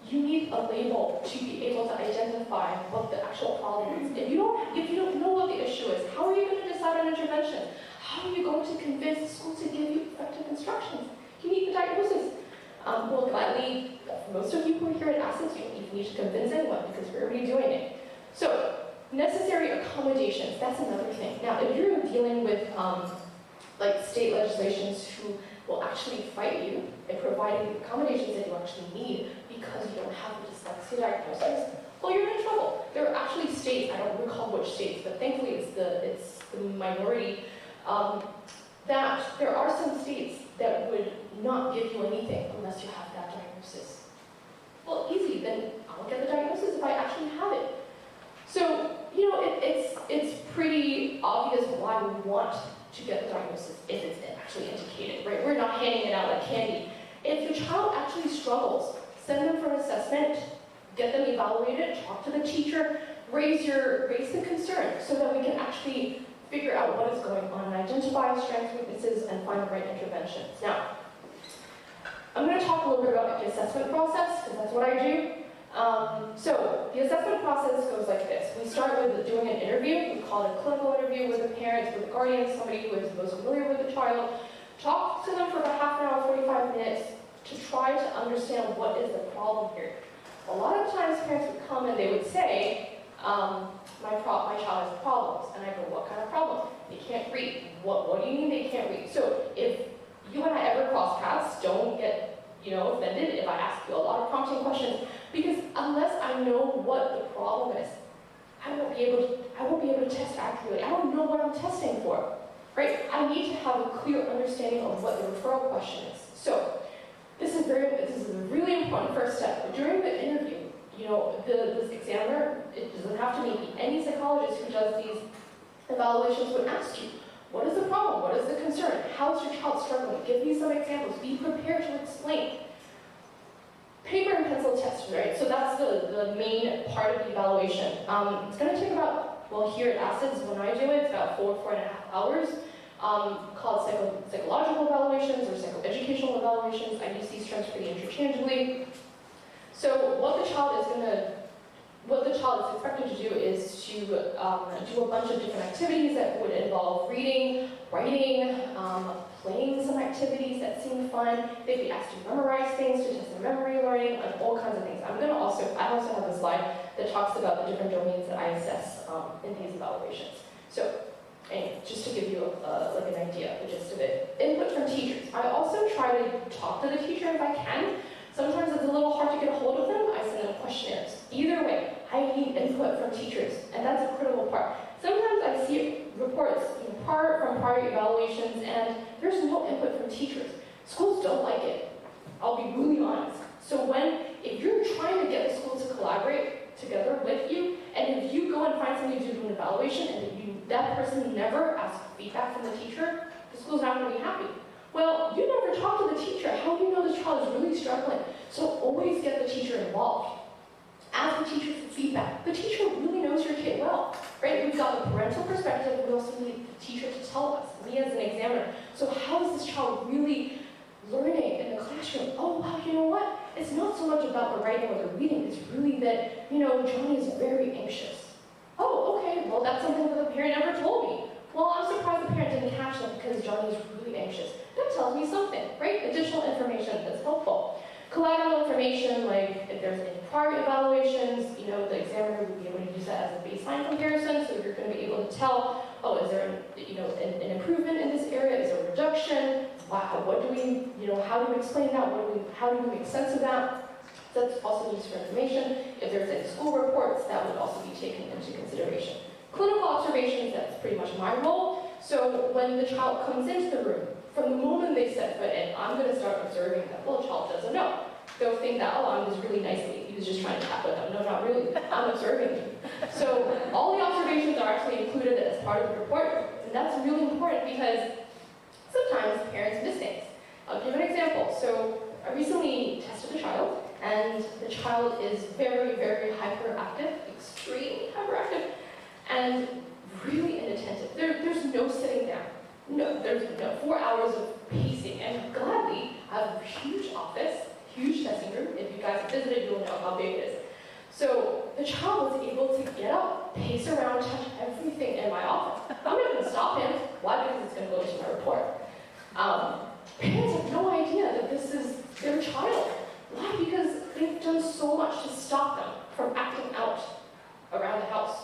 you need a label to be able to identify what the actual problem is. If you don't know what the issue is, how are you going to decide on intervention? How are you going to convince the school to give you effective instructions? You need the diagnosis. Well, gladly, most of you who are here at Assets, you don't even need to convince anyone because we're already doing it. So, necessary accommodations, that's another thing. Now, if you're dealing with state legislations who will actually fight you by providing the accommodations that you actually need because you don't have the dyslexia diagnosis, well, you're in trouble. There are actually states, I don't recall which states, but thankfully it's the minority, that there are some states that would not give you anything unless you have that diagnosis. Well, easy, then I'll get the diagnosis if I actually have it. So, it's pretty obvious why we want to get the diagnosis if it's actually indicated, right? We're not handing it out like candy. If your child actually struggles send them for an assessment, get them evaluated, talk to the teacher, raise the concern so that we can actually figure out what is going on and identify strengths, weaknesses, and find the right interventions. Now, I'm going to talk a little bit about the assessment process, because that's what I do. So the assessment process goes like this. We start with doing an interview. We call it a clinical interview with the parents, with the guardian, somebody who is most familiar with the child. Talk to them for about half an hour, 45 minutes, to try to understand what is the problem here. A lot of times parents would come and they would say, my child has problems. And I go, what kind of problem? They can't read. What do you mean they can't read? So if you and I ever cross paths, don't get offended if I ask you a lot of prompting questions, because unless I know what the problem is, I won't be able to test accurately. I don't know what I'm testing for, right? I need to have a clear understanding of what the referral question is. So this is a really important first step. During the interview, this examiner, it doesn't have to be any psychologist who does these evaluations would ask you, what is the problem? What is the concern? How is your child struggling? Give me some examples. Be prepared to explain. Paper and pencil tests, right? So that's the main part of the evaluation. It's going to take about, here at ACIDS, when I do it, it's about 4.5 hours. Called psychological evaluations or psychoeducational evaluations. I use these terms pretty interchangeably. So what the child is expected to do is to do a bunch of different activities that would involve reading, writing, playing some activities that seem fun. They'd be asked to memorize things, to test their memory learning, and all kinds of things. I also have a slide that talks about the different domains that I assess in these evaluations. So, anyway, just to give you an idea, the gist of it. Input from teachers. I also try to talk to the teacher if I can. Sometimes it's a little hard to get a hold of them. I send them questionnaires. Either way, I need input from teachers, and that's a critical part. Sometimes I see reports from prior evaluations, and there's no input from teachers. Schools don't like it. I'll be really honest. So if you're trying to get the school to collaborate together with you, and if you go and find somebody to do an evaluation, and that person never asks feedback from the teacher, the school's not going to be happy. Well, you never talk to the teacher. How do you know the child is really struggling? So always get the teacher involved. Ask the teacher for feedback. The teacher really knows your kid well, right? We've got the parental perspective. We also need the teacher to tell us, me as an examiner. So how is this child really learning in the classroom? Oh, wow, you know what? It's not so much about the writing or the reading. It's really that, Johnny is very anxious. Oh, okay, well, that's something that the parent never told me. Well, I'm surprised the parent didn't catch that because Johnny is really anxious. That tells me something, right? Additional information that's helpful. Collateral information, like if there's any prior evaluations, the examiner would be able to use that as a baseline comparison, so you're going to be able to tell, oh, is there an improvement in this area? Is there a reduction? Wow, how do we explain that? How do we make sense of that? That's also useful information. If there's any school reports, that would also be taken into consideration. Clinical observations, that's pretty much my role. So when the child comes into the room, from the moment they set foot in, I'm going to start observing that, well, the child doesn't know. They'll think that, oh, I'm just really nicely, he was just trying to tackle them. No, not really. I'm observing you. So all the observations are actually included as part of the report, and that's really important because sometimes parents miss things. I'll give an example. So I recently tested a child, and the child is very, very hyperactive, extremely hyperactive, and really inattentive. There's no sitting down. No, there's 4 hours of pacing, and gladly, I have a huge office, huge testing room. If you guys have visited, you'll know how big it is. So the child was able to get up, pace around, touch everything in my office. I'm not going to stop him. Why? Because it's going to go into my report. Parents have no idea that this is their child. Why? Because they've done so much to stop them from acting out around the house.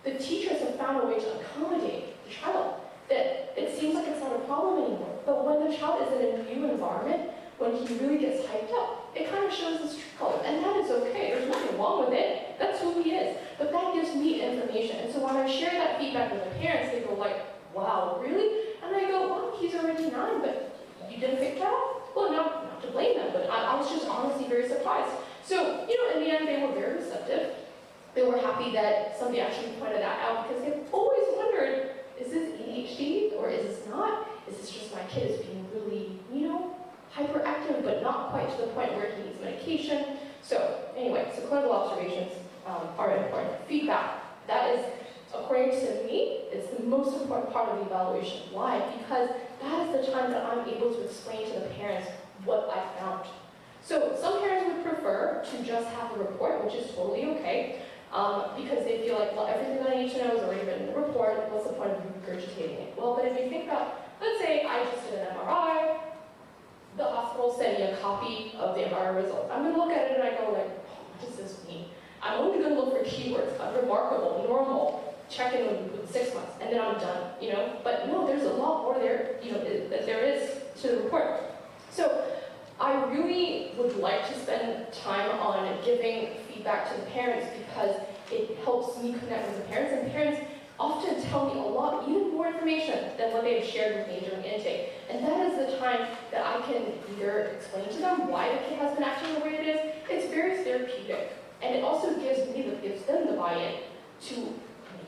The teachers have found a way to accommodate the child, that it seems like it's not a problem anymore. But when the child is in a new environment, when he really gets hyped up, it kind of shows his true colors. And that is okay. There's nothing wrong with it. That's who he is. But that gives me information. And so when I share that feedback with the parents, they go like, wow, really? And I go, well, he's already 9, but you didn't pick that up? Well, no, not to blame them, but I was just honestly very surprised. So, in the end, they were very receptive. They were happy that somebody actually pointed that out because they've always wondered, is this ADHD or is this not? Is this just my kid is being really, hyperactive but not quite to the point where he needs medication? So anyway, so clinical observations are important. Feedback, that is, according to me, is the most important part of the evaluation. Why? Because that is the time that I'm able to explain to the parents what I found. So some parents would prefer to just have a report, which is totally okay, because they feel like, well, everything that I need to know is already written in the report, what's the point of regurgitating it? Well, but if you think about, let's say I just did an MRI, the hospital sent me a copy of the MRI results. I'm going to look at it and I go like, oh, what does this mean? I'm only going to look for keywords, unremarkable, normal, check in with 6 months, and then I'm done, you know? But no, there's a lot more there, you know, that there is to the report. So I really would like to spend time on giving feedback to the parents because it helps me connect with the parents, and parents often tell me a lot, even more information than what they've shared with me during intake. And that is the time that I can either explain to them why the kid has been acting the way it is. It's very therapeutic. And it also gives them the buy-in to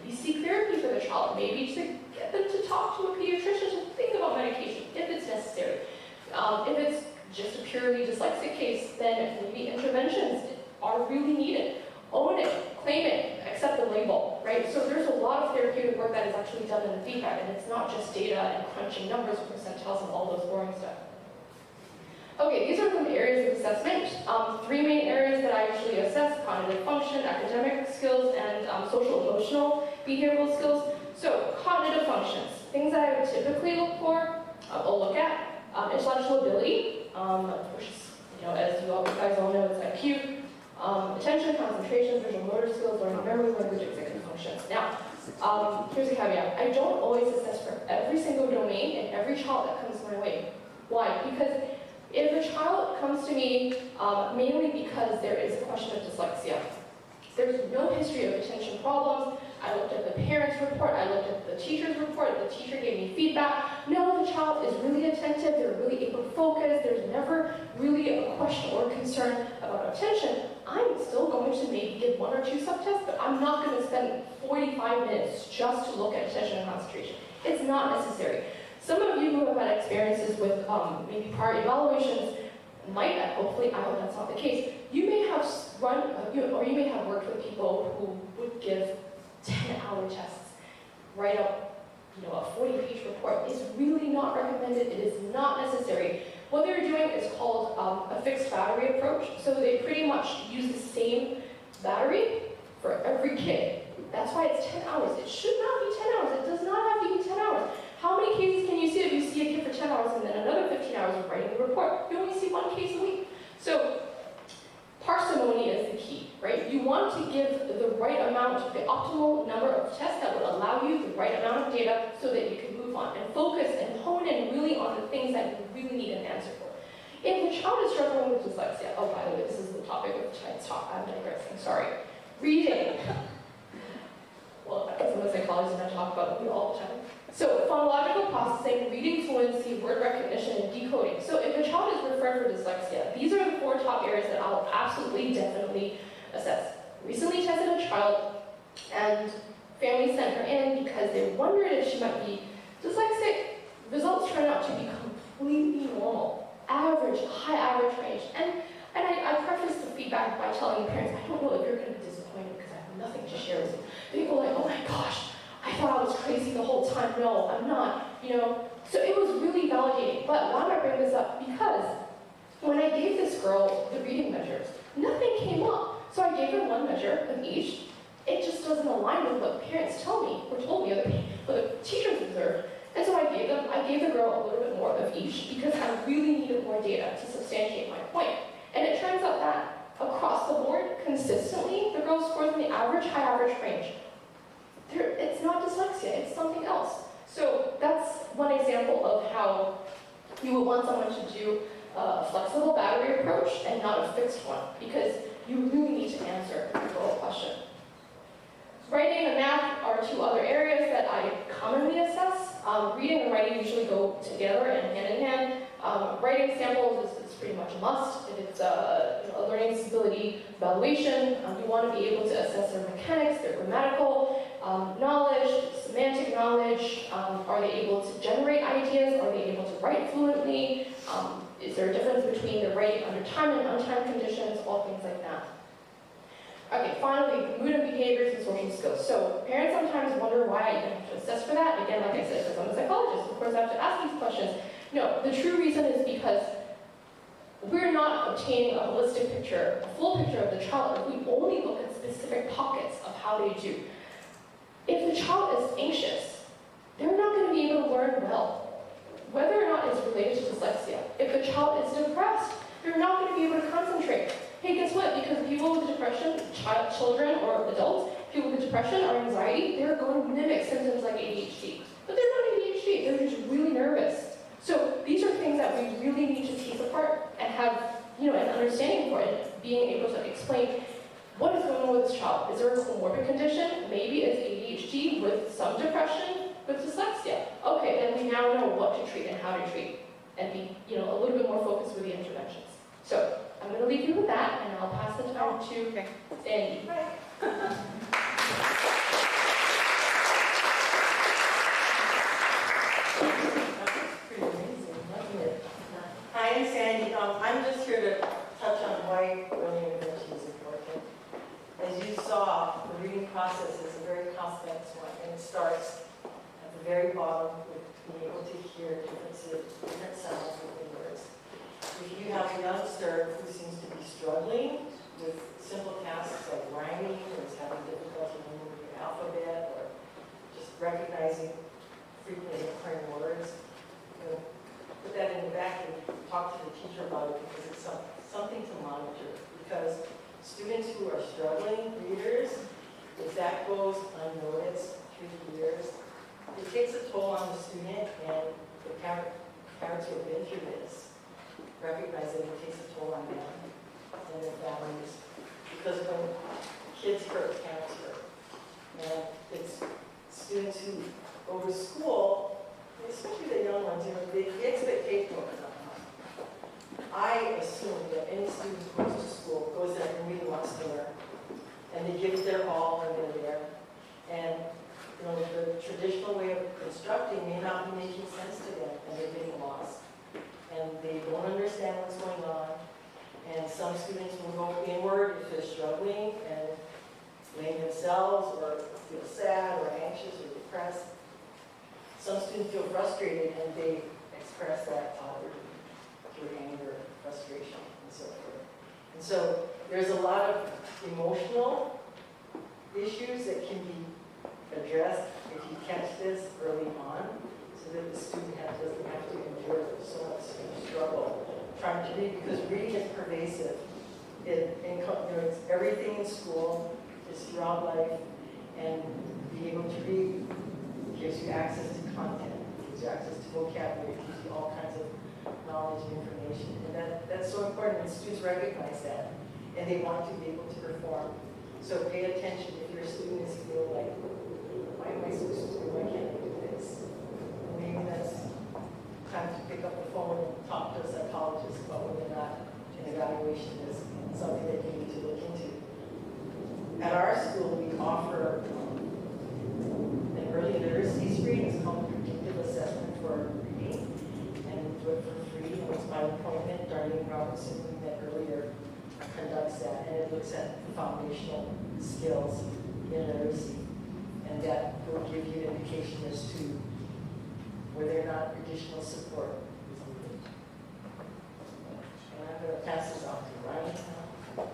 maybe seek therapy for the child, maybe to get them to talk to a pediatrician to think about medication if it's necessary. If it's just a purely dyslexic case, then maybe interventions are really needed. Own it, claim it, accept the label, right? So there's a lot of therapeutic work that is actually done in the feedback, and it's not just data and crunching numbers, percentiles, and all those boring stuff. Okay, these are some areas of assessment. 3 main areas that I usually assess: cognitive function, academic skills, and social-emotional behavioral skills. So cognitive functions, things that I would typically look for, I'll look at. Intellectual ability, which is, you know, as you guys all know, it's IQ. Attention, concentration, visual motor skills, learning memory, language, executive functions. Now, here's a caveat. I don't always assess for every single domain and every child that comes my way. Why? Because if a child comes to me mainly because there is a question of dyslexia, there's no history of attention problems. I looked at the parents' report, I looked at the teacher's report, the teacher gave me feedback. No, the child is really attentive, they're really able to focus, there's never really a question or concern about attention. I'm still going to maybe give 1 or 2 subtests, but I'm not going to spend 45 minutes just to look at attention and concentration. It's not necessary. Some of you who have had experiences with maybe prior evaluations might, and hopefully I hope that's not the case, you may have or you may have worked with people who would give 10-hour tests, write up, you know, a 40-page report. It's really not recommended. It is not necessary. What they're doing is called a fixed battery approach. So they pretty much use the same battery for every kid. That's why it's 10 hours. It should not be 10 hours. It does not have to be 10 hours. How many cases can you see if you see a kid for 10 hours and then another 15 hours of writing the report? You only see 1 case a week. So parsimony is the key, right? You want to give the right amount, the optimal number of tests that would allow you the right amount of data so that you can move on and focus and hone in really on the things that you really need an answer for. If the child is struggling with dyslexia, oh, by the way, this is the topic of tonight's talk, I'm digressing, sorry. Reading. Well, because I'm a psychologist and I talk about it all the time. So, phonological processing, reading fluency, word recognition, and decoding. So if a child is referred for dyslexia, these are the 4 top areas that I'll absolutely, definitely assess. Recently tested a child, and family sent her in because they wondered if she might be dyslexic. Results turned out to be completely normal, average, high average range. And I preface the feedback by telling the parents, I don't know if you're going to be disappointed because I have nothing to share with you. They go like, oh my gosh, I thought I was crazy the whole time. No, I'm not, you know. So it was really validating. But why am I bringing this up? Because when I gave this girl the reading measures, nothing came up. So I gave her 1 measure of each. It just doesn't align with what parents tell me, or told me, or what the teachers observed. And so I gave the girl a little bit more of each because I really needed more data to substantiate my point. And it turns out that across the board, consistently, the girl scores in the average, high average range. It's not dyslexia, it's something else. So that's one example of how you would want someone to do a flexible battery approach and not a fixed one, because you really need to answer the girl question. Writing and math are 2 other areas that I commonly assess. Reading and writing usually go together and hand in hand. Writing samples is pretty much a must. If it's a learning disability evaluation, you want to be able to assess their mechanics, their grammatical knowledge, semantic knowledge. Are they able to generate ideas? Are they able to write fluently? Is there a difference between the writing under timed and untimed conditions, all things like that. Okay, finally, mood and behaviors and social skills. So parents sometimes wonder why I even have to assess for that. Again, like I said, because I'm a psychologist, of course I have to ask these questions. No, the true reason is because we're not obtaining a holistic picture, a full picture of the child if we only look at specific pockets of how they do. If the child is anxious, they're not going to be able to learn well, whether or not it's related to dyslexia. If the child is depressed, they're not going to be able to concentrate. Hey, guess what? Because people with depression, children or adults, people with depression or anxiety, they're going to mimic symptoms like ADHD. But they're not ADHD, they're just really nervous. So these are things that we really need to tease apart and have, an understanding for it, being able to explain what is going on with this child. Is there a comorbid condition? Maybe it's ADHD with some depression with dyslexia. Okay, then we now know what to treat and how to treat and be, a little bit more focused with the interventions. So I'm going to leave you with that, and I'll pass the time to Sandy. Hi, I'm Sandy. I'm just here to touch on why learning intervention is important. As you saw, the reading process is a very complex one, and it starts at the very bottom with being able to hear different sounds within words. If you have a youngster who seems to be struggling with simple tasks like rhyming, or is having difficulty learning the alphabet, or just recognizing frequently occurring words, put that in the back and talk to the teacher about it, because it's something to monitor. Because students who are struggling readers, if that goes unnoticed through the years, it takes a toll on the student, and the parents who have been through this recognize that it takes a toll on them and their families. Because when kids hurt, parents hurt. And it's students who go to school, especially the young ones, the expectation will come up. I assume that any student who goes to school goes there and really wants to learn. And they give it their all and they're there. And the traditional way of constructing may not be making sense to them, and they're getting lost. And they don't understand what's going on. And some students will go inward if they're struggling and blame themselves or feel sad or anxious or depressed. Some students feel frustrated and they express that outwardly through anger, frustration, and so forth. And so there's a lot of emotional issues that can be addressed if you catch this early on, so that the student doesn't have to endure so much struggle trying to read, because reading is pervasive. It's everything in school, it's throughout life, and being able to read gives you access to content, gives you access to vocabulary, gives you all kinds of knowledge and information. And that's so important, and students recognize that, and they want to be able to perform. So pay attention if your students feel like, why am I so stupid? Why can't I do this? And maybe that's time to pick up the phone and talk to a psychologist about whether or not an evaluation is something that you need to look into. At our school, we offer an early literacy screen. It's called Predictive Assessment for reading, and we do it for free. And it's by appointment. Darlene Robertson, we met earlier, conducts that, and it looks at foundational skills in literacy, and that will give you an indication as to whether or not additional support is needed. And I'm going to pass this off to Ryan now.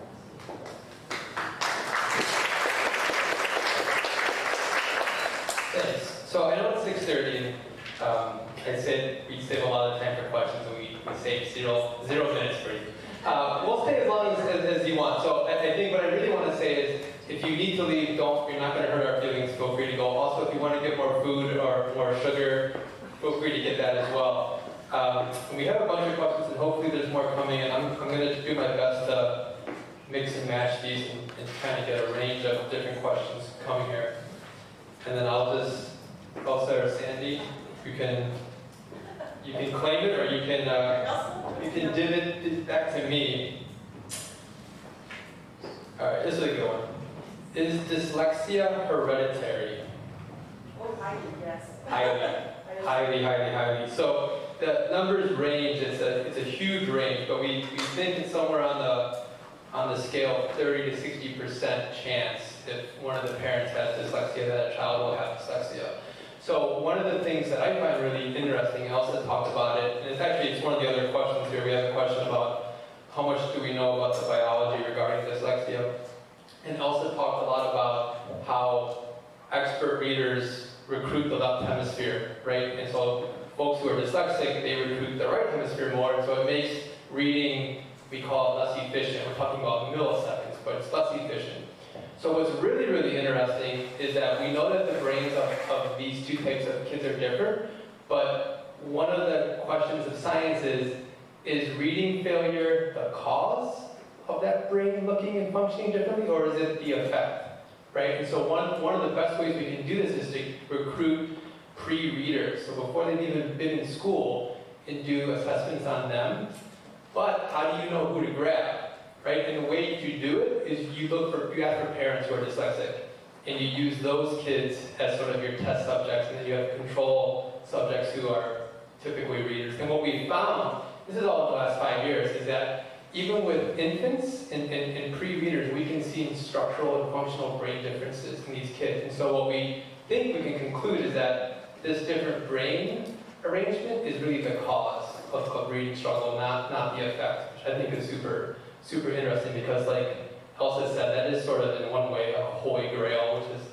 Thanks. So I know it's 6:30. I said we save a lot of time for questions, and we save zero minutes for you. We'll stay as long as you want. So I think what I really want to say is, if you need to leave, you're not going to hurt our feelings, feel free to go. Also, if you want to get more food or more sugar, feel free to get that as well. We have a bunch of questions, and hopefully there's more coming in. I'm going to do my best to mix and match these and kind of get a range of different questions coming here. And then I'll start with Sandy. You can claim it, or you can give it back to me. All right, this is a good one. Is dyslexia hereditary? Oh, highly, yes. Highly. So the numbers range, it's a huge range, but we think it's somewhere on the scale of 30 to 60% chance if one of the parents has dyslexia that a child will have dyslexia. So one of the things that I find really interesting, Elsa talked about it, and it's one of the other questions here. We have a question about how much do we know about the biology regarding dyslexia. And Elsa talked a lot about how expert readers recruit the left hemisphere, right? And so folks who are dyslexic, they recruit the right hemisphere more, and so it makes reading, we call it less efficient. We're talking about milliseconds, but it's less efficient. So what's really, really interesting is that we know that the brains of these two types of kids are different, but one of the questions of science is reading failure the cause of that brain looking and functioning differently, or is it the effect, right? And so one of the best ways we can do this is to recruit pre-readers, so before they've even been in school, and do assessments on them. But how do you know who to grab? Right? And the way you do it is you ask for parents who are dyslexic, and you use those kids as sort of your test subjects, and then you have control subjects who are typically readers. And what we found, this is all in the last 5 years, is that even with infants and pre-readers, we can see structural and functional brain differences in these kids. And so what we think we can conclude is that this different brain arrangement is really the cause of reading struggle, not the effect, which I think is super interesting, because like Elsa said, that is sort of in one way a holy grail, which is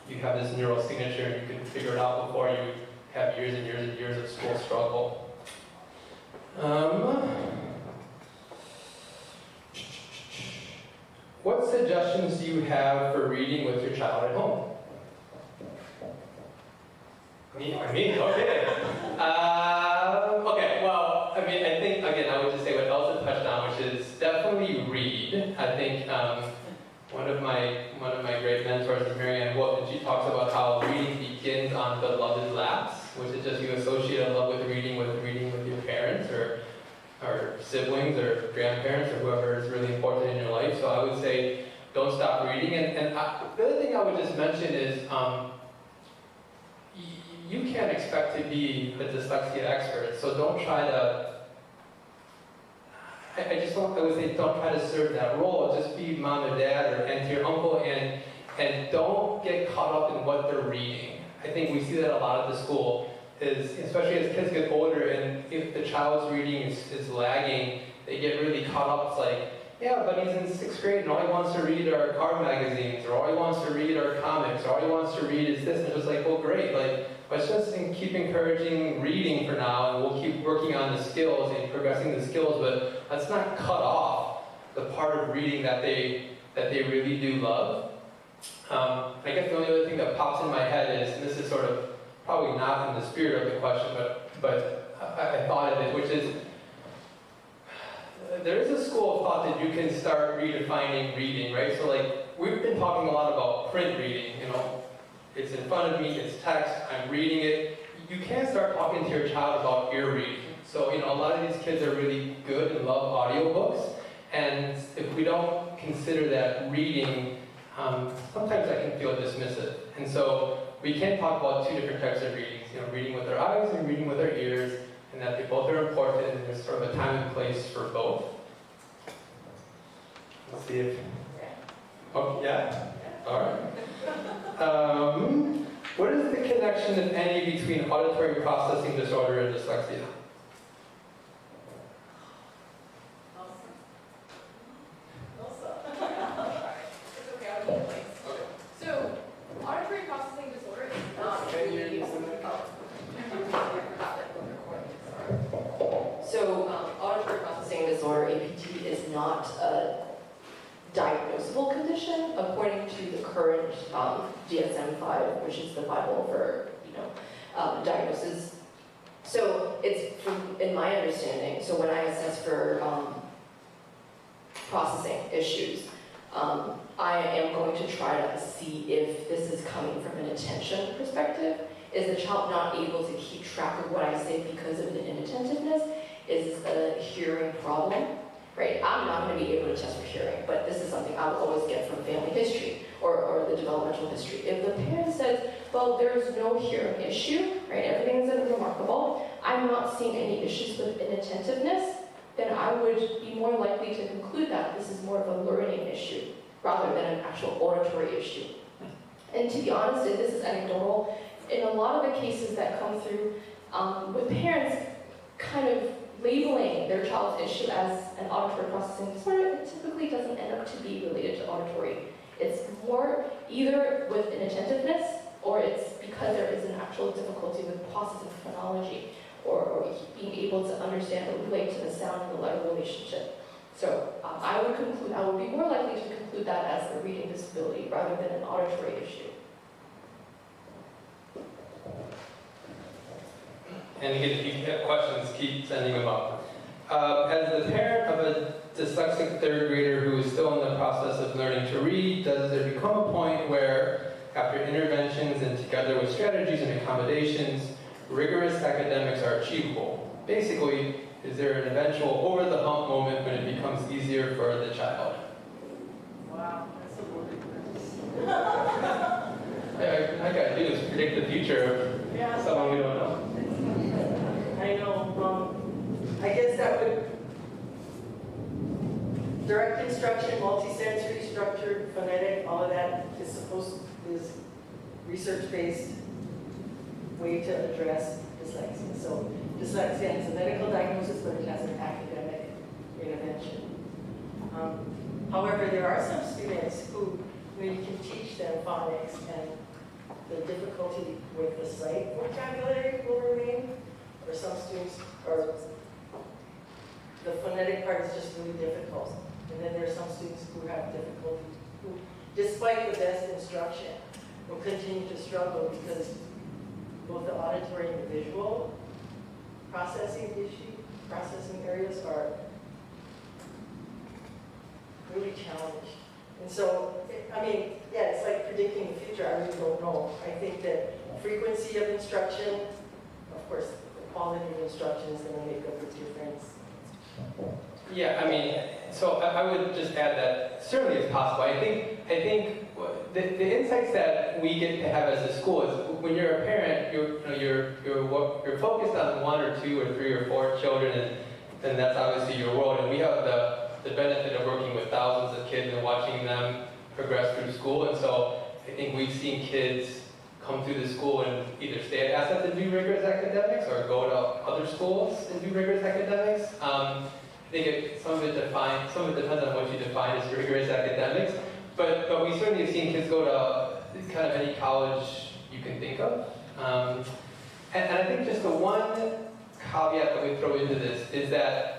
you have this neural signature and you can figure it out before you have years and years and years of school struggle. What suggestions do you have for reading with your child at home? Me? Okay. Okay, well, I mean, I think, again, I would just say what Elsa touched on, which is definitely read. I think one of my great mentors is Marianne Wolf, and she talks about how reading begins on beloved laps, which is just you associate a love with reading with your parents or siblings or grandparents or whoever is really important in your life. So I would say don't stop reading. And the other thing I would just mention is you can't expect to be a dyslexia expert, so don't try to, I would say don't try to serve that role. Just be mom and dad or aunt or uncle, and don't get caught up in what they're reading. I think we see that a lot at the school, is especially as kids get older, and if the child's reading is lagging, they get really caught up. It's like, yeah, but he's in 6th grade and all he wants to read are car magazines, or all he wants to read are comics, or all he wants to read is this. And it's just like, well, great, like, let's just keep encouraging reading for now, and we'll keep working on the skills and progressing the skills, but let's not cut off the part of reading that they really do love. I guess the only other thing that pops in my head is, and this is sort of probably not in the spirit of the question, but I thought of it, which is, there is a school of thought that you can start redefining reading, right? So like, we've been talking a lot about print reading, it's in front of me, it's text, I'm reading it. You can start talking to your child about ear reading. So, a lot of these kids are really good and love audiobooks, and if we don't consider that reading, sometimes I can feel dismissive. And so we can talk about two different types of readings, reading with our eyes and reading with our ears, and that they both are important, and there's sort of a time and place for both. Let's see if... Oh, yeah? All right. What is the connection, if any, between auditory processing disorder and dyslexia? So, auditory processing disorder is not auditory processing disorder, APD, is not a diagnosable condition according to the current DSM-5, which is the Bible for diagnosis. So it's, in my understanding, so when I assess for processing issues, I am going to try to see if this is coming from an attention perspective. Is the child not able to keep track of what I say because of the inattentiveness? Is this a hearing problem? Right? I'm not going to be able to test for hearing, but this is something I will always get from family history or the developmental history. If the parent says, well, there's no hearing issue, right, everything is remarkable, I'm not seeing any issues with inattentiveness, then I would be more likely to conclude that this is more of a learning issue rather than an actual auditory issue. And to be honest, and this is anecdotal, in a lot of the cases that come through with parents kind of labeling their child's issue as an auditory processing disorder, it typically doesn't end up to be related to auditory. It's more either with inattentiveness or it's because there is an actual difficulty with processing phonology or being able to understand or relate to the sound and the letter relationship. So I would be more likely to conclude that as a reading disability rather than an auditory issue. And again, if you have questions, keep sending them up. As the parent of a dyslexic third grader who is still in the process of learning to read, does there become a point where, after interventions and together with strategies and accommodations, rigorous academics are achievable? Basically, is there an eventual over-the-hump moment when it becomes easier for the child? Wow, that's a loaded question. All I gotta do is predict the future of someone we don't know. I know. I guess that would direct instruction, multisensory, structured, phonetic, all of that is research-based way to address dyslexia. So dyslexia has a medical diagnosis, but it has an academic intervention. However, there are some students who, when you can teach them phonics and the difficulty with the sight vocabulary will remain, for some students, or the phonetic part is just really difficult. And then there are some students who have difficulty, who, despite the best instruction, will continue to struggle because both the auditory and the visual processing areas are really challenged. And so, it's like predicting the future. I really don't know. I think that frequency of instruction, of course, the quality of instruction is going to make up a difference. Yeah, so I would just add that certainly it's possible. I think the insights that we get to have as a school is when you're a parent, you're focused on 1 or 2 or 3 or 4 children, and that's obviously your world. And we have the benefit of working with thousands of kids and watching them progress through school. And so I think we've seen kids come through the school and either stay at Asset and do rigorous academics or go to other schools and do rigorous academics. I think some of it depends on what you define as rigorous academics, but we certainly have seen kids go to kind of any college you can think of. And I think just the one caveat that we throw into this is that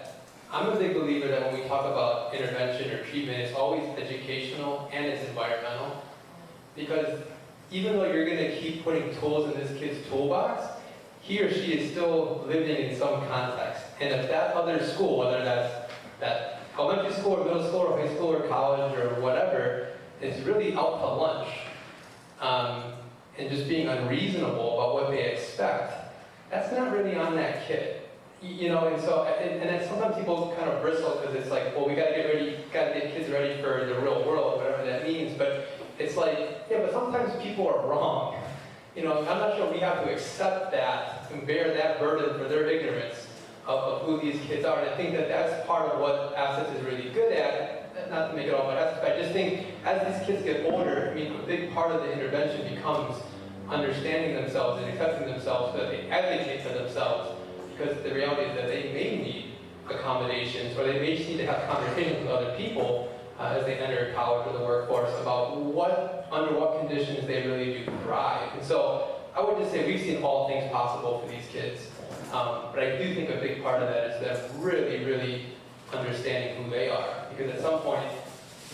I'm a big believer that when we talk about intervention or treatment, it's always educational and it's environmental. Because even though you're going to keep putting tools in this kid's toolbox, he or she is still living in some context. And if that other school, whether that's that elementary school or middle school or high school or college or whatever, is really out to lunch and just being unreasonable about what they expect, that's not really on that kid. And so, and then sometimes people kind of bristle because it's like, well, we got to get kids ready for the real world, whatever that means. But it's like, yeah, but sometimes people are wrong. I'm not sure we have to accept that and bear that burden for their ignorance of who these kids are. And I think that that's part of what Assets is really good at. Not to make it all about Assets, but I just think as these kids get older, a big part of the intervention becomes understanding themselves and accepting themselves so that they advocate for themselves. Because the reality is that they may need accommodations, or they may just need to have conversations with other people as they enter college or the workforce about under what conditions they really do thrive. And so I would just say we've seen all things possible for these kids. But I do think a big part of that is them really, really understanding who they are. Because at some point,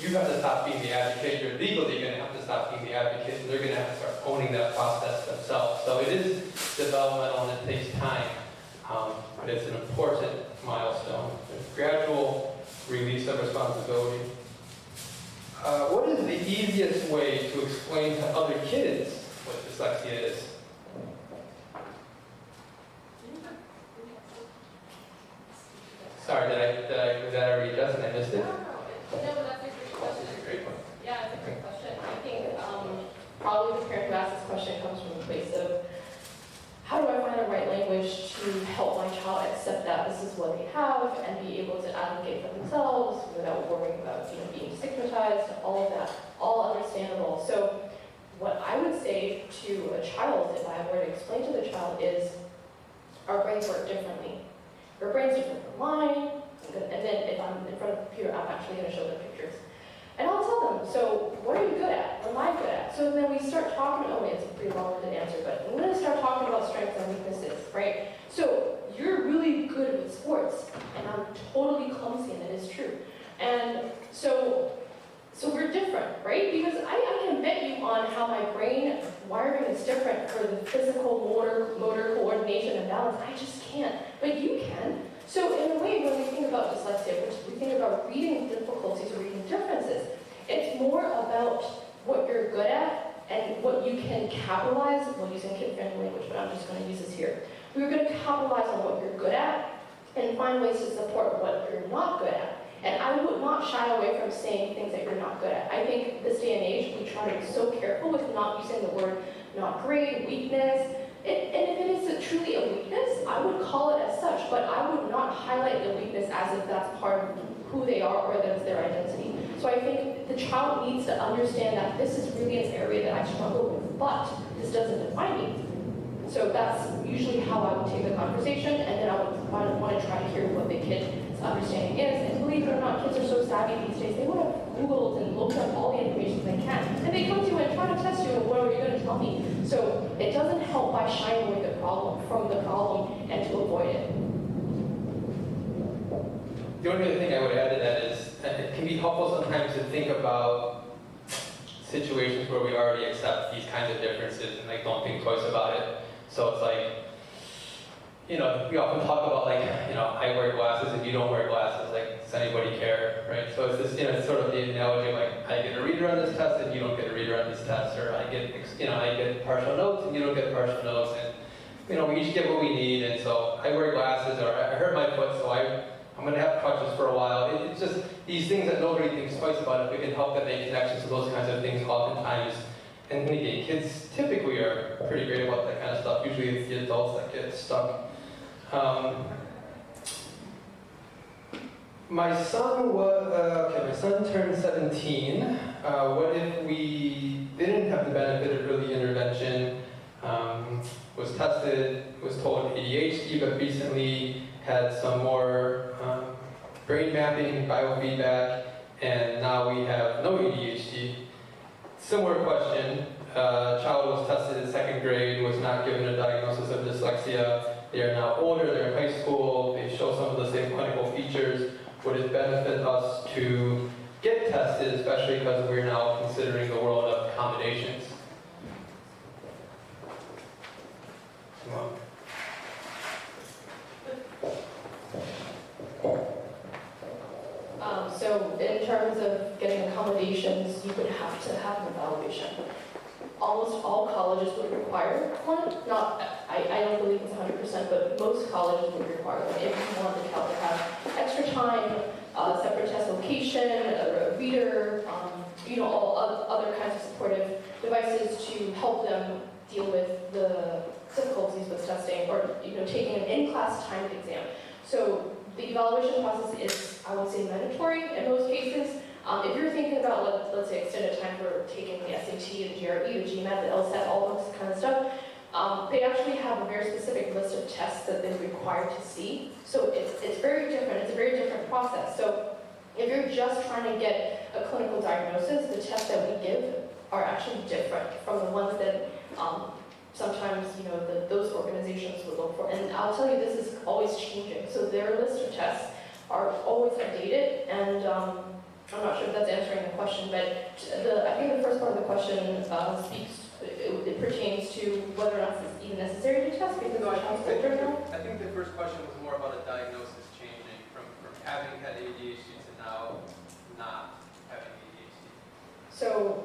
you have to stop being the advocate. You're legally going to have to stop being the advocate, and they're going to have to start owning that process themselves. So it is developmental and it takes time. But it's an important milestone. A gradual release of responsibility. What is the easiest way to explain to other kids what dyslexia is? Sorry, was that already addressed and I missed it? No, that's a great question. Great one. Yeah, it's a great question. I think probably the parent who asked this question comes from a place of, how do I find the right language to help my child accept that this is what they have and be able to advocate for themselves without worrying about being stigmatized, all of that, all understandable. So what I would say to a child, if I were to explain to the child, is our brains work differently. Your brain's different from mine, and then if I'm in front of the computer, I'm actually going to show them pictures. And I'll tell them, so what are you good at? What am I good at? So then we start talking, oh wait, it's a pretty long-winded answer, but I'm going to start talking about strengths and weaknesses, right? So you're really good with sports, and I'm totally clumsy, and that is true. And so we're different, right? Because I can bet you on how my brain wiring is different for the physical, motor coordination and balance. I just can't, but you can. So in a way, when we think about dyslexia, which we think about reading difficulties or reading differences, it's more about what you're good at and what you can capitalize. We'll use kid-friendly language, but I'm just going to use this here. We're going to capitalize on what you're good at and find ways to support what you're not good at. And I would not shy away from saying things that you're not good at. I think this day and age, we try to be so careful with not using the word not great, weakness. And if it is truly a weakness, I would call it as such, but I would not highlight the weakness as if that's part of who they are or that's their identity. So I think the child needs to understand that this is really an area that I struggle with, but this doesn't define me. So that's usually how I would take the conversation, and then I would want to try to hear what the kid's understanding is. And believe it or not, kids are so savvy these days, they would have Googled and looked up all the information they can. And they come to you and try to test you, and what are you going to tell me? So it doesn't help by shying away from the problem and to avoid it. The only other thing I would add to that is it can be helpful sometimes to think about situations where we already accept these kinds of differences and don't think twice about it. So it's like, we often talk about I wear glasses and you don't wear glasses, does anybody care, right? So it's this, it's sort of the analogy of I get a reader on this test and you don't get a reader on this test, or I get partial notes and you don't get partial notes, and we each get what we need, and so I wear glasses, or I hurt my foot, so I'm going to have crutches for a while. It's just these things that nobody thinks twice about. If we can help them make connections to those kinds of things, oftentimes. And again, kids typically are pretty great about that kind of stuff. Usually it's the adults that get stuck. My son turned 17. What if we didn't have the benefit of early intervention, was tested, was told ADHD, but recently had some more brain mapping, biofeedback, and now we have no ADHD. Similar question, child was tested in 2nd grade, was not given a diagnosis of dyslexia. They are now older, they're in high school, they show some of the same clinical features. Would it benefit us to get tested, especially because we're now considering the world of accommodations? Come on. So in terms of getting accommodations, you would have to have an evaluation. Almost all colleges would require one. I don't believe it's 100%, but most colleges would require one if you want the child to have extra time, separate test location, a reader, all other kinds of supportive devices to help them deal with the difficulties with testing, or taking an in-class timed exam. So the evaluation process is, I would say, mandatory in most cases. If you're thinking about, let's say, extended time for taking the SAT, the GRE, the GMAT, the LSAT, all those kind of stuff, they actually have a very specific list of tests that they're required to see. So it's very different. It's a very different process. So if you're just trying to get a clinical diagnosis, the tests that we give are actually different from the ones that sometimes those organizations would look for. And I'll tell you, this is always changing. So their list of tests are always updated, and I'm not sure if that's answering the question, but I think the first part of the question it pertains to whether or not it's even necessary to test, because I think the first question was more about a diagnosis changing from having had ADHD to now not having ADHD. So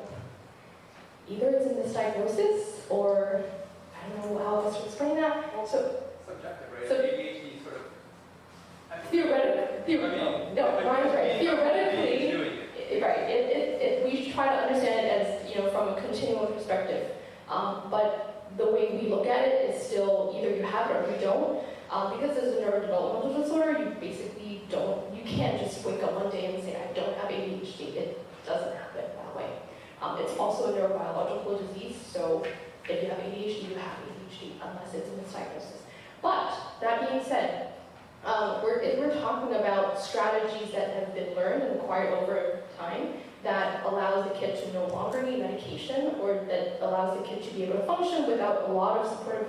either it's a misdiagnosis, or I don't know how else to explain that. So subjective, right? So, ADHD sort of. Theoretically, right. Theoretically, right. We try to understand it as, from a continuum perspective. But the way we look at it is still either you have it or you don't. Because there's a neurodevelopmental disorder, you basically don't, you can't just wake up one day and say, I don't have ADHD. It doesn't happen that way. It's also a neurobiological disease, so if you have ADHD, you have ADHD, unless it's a misdiagnosis. But, that being said, if we're talking about strategies that have been learned and acquired over time that allows the kid to no longer need medication, or that allows the kid to be able to function without a lot of supportive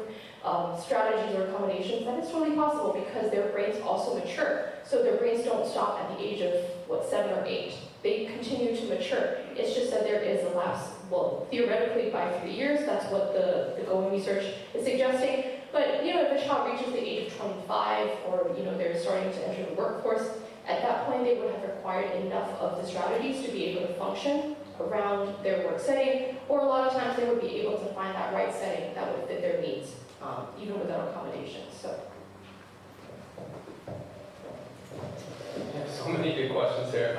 strategies or accommodations, then it's really possible because their brains also mature. So their brains don't stop at the age of, 7 or 8. They continue to mature. It's just that there is a lapse, theoretically by 3 years, that's what the going research is suggesting. But, if a child reaches the age of 25 or, they're starting to enter the workforce, at that point they would have acquired enough of the strategies to be able to function around their work setting, or a lot of times they would be able to find that right setting that would fit their needs, even without accommodations. So. Yeah, so many good questions here.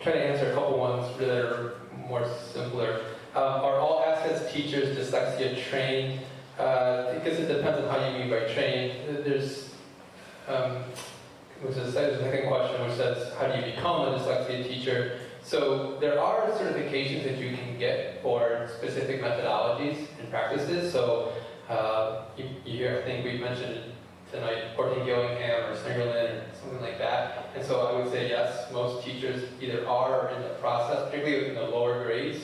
Try to answer a couple ones that are more simpler. Are all assets teachers dyslexia trained? Because it depends on how you mean by trained. There's the second question, which says, how do you become a dyslexia teacher? So there are certifications that you can get for specific methodologies and practices. So you hear, I think we mentioned it tonight, Orton-Gillingham or Slingerland or something like that. And so I would say yes, most teachers either are or in the process, particularly in the lower grades.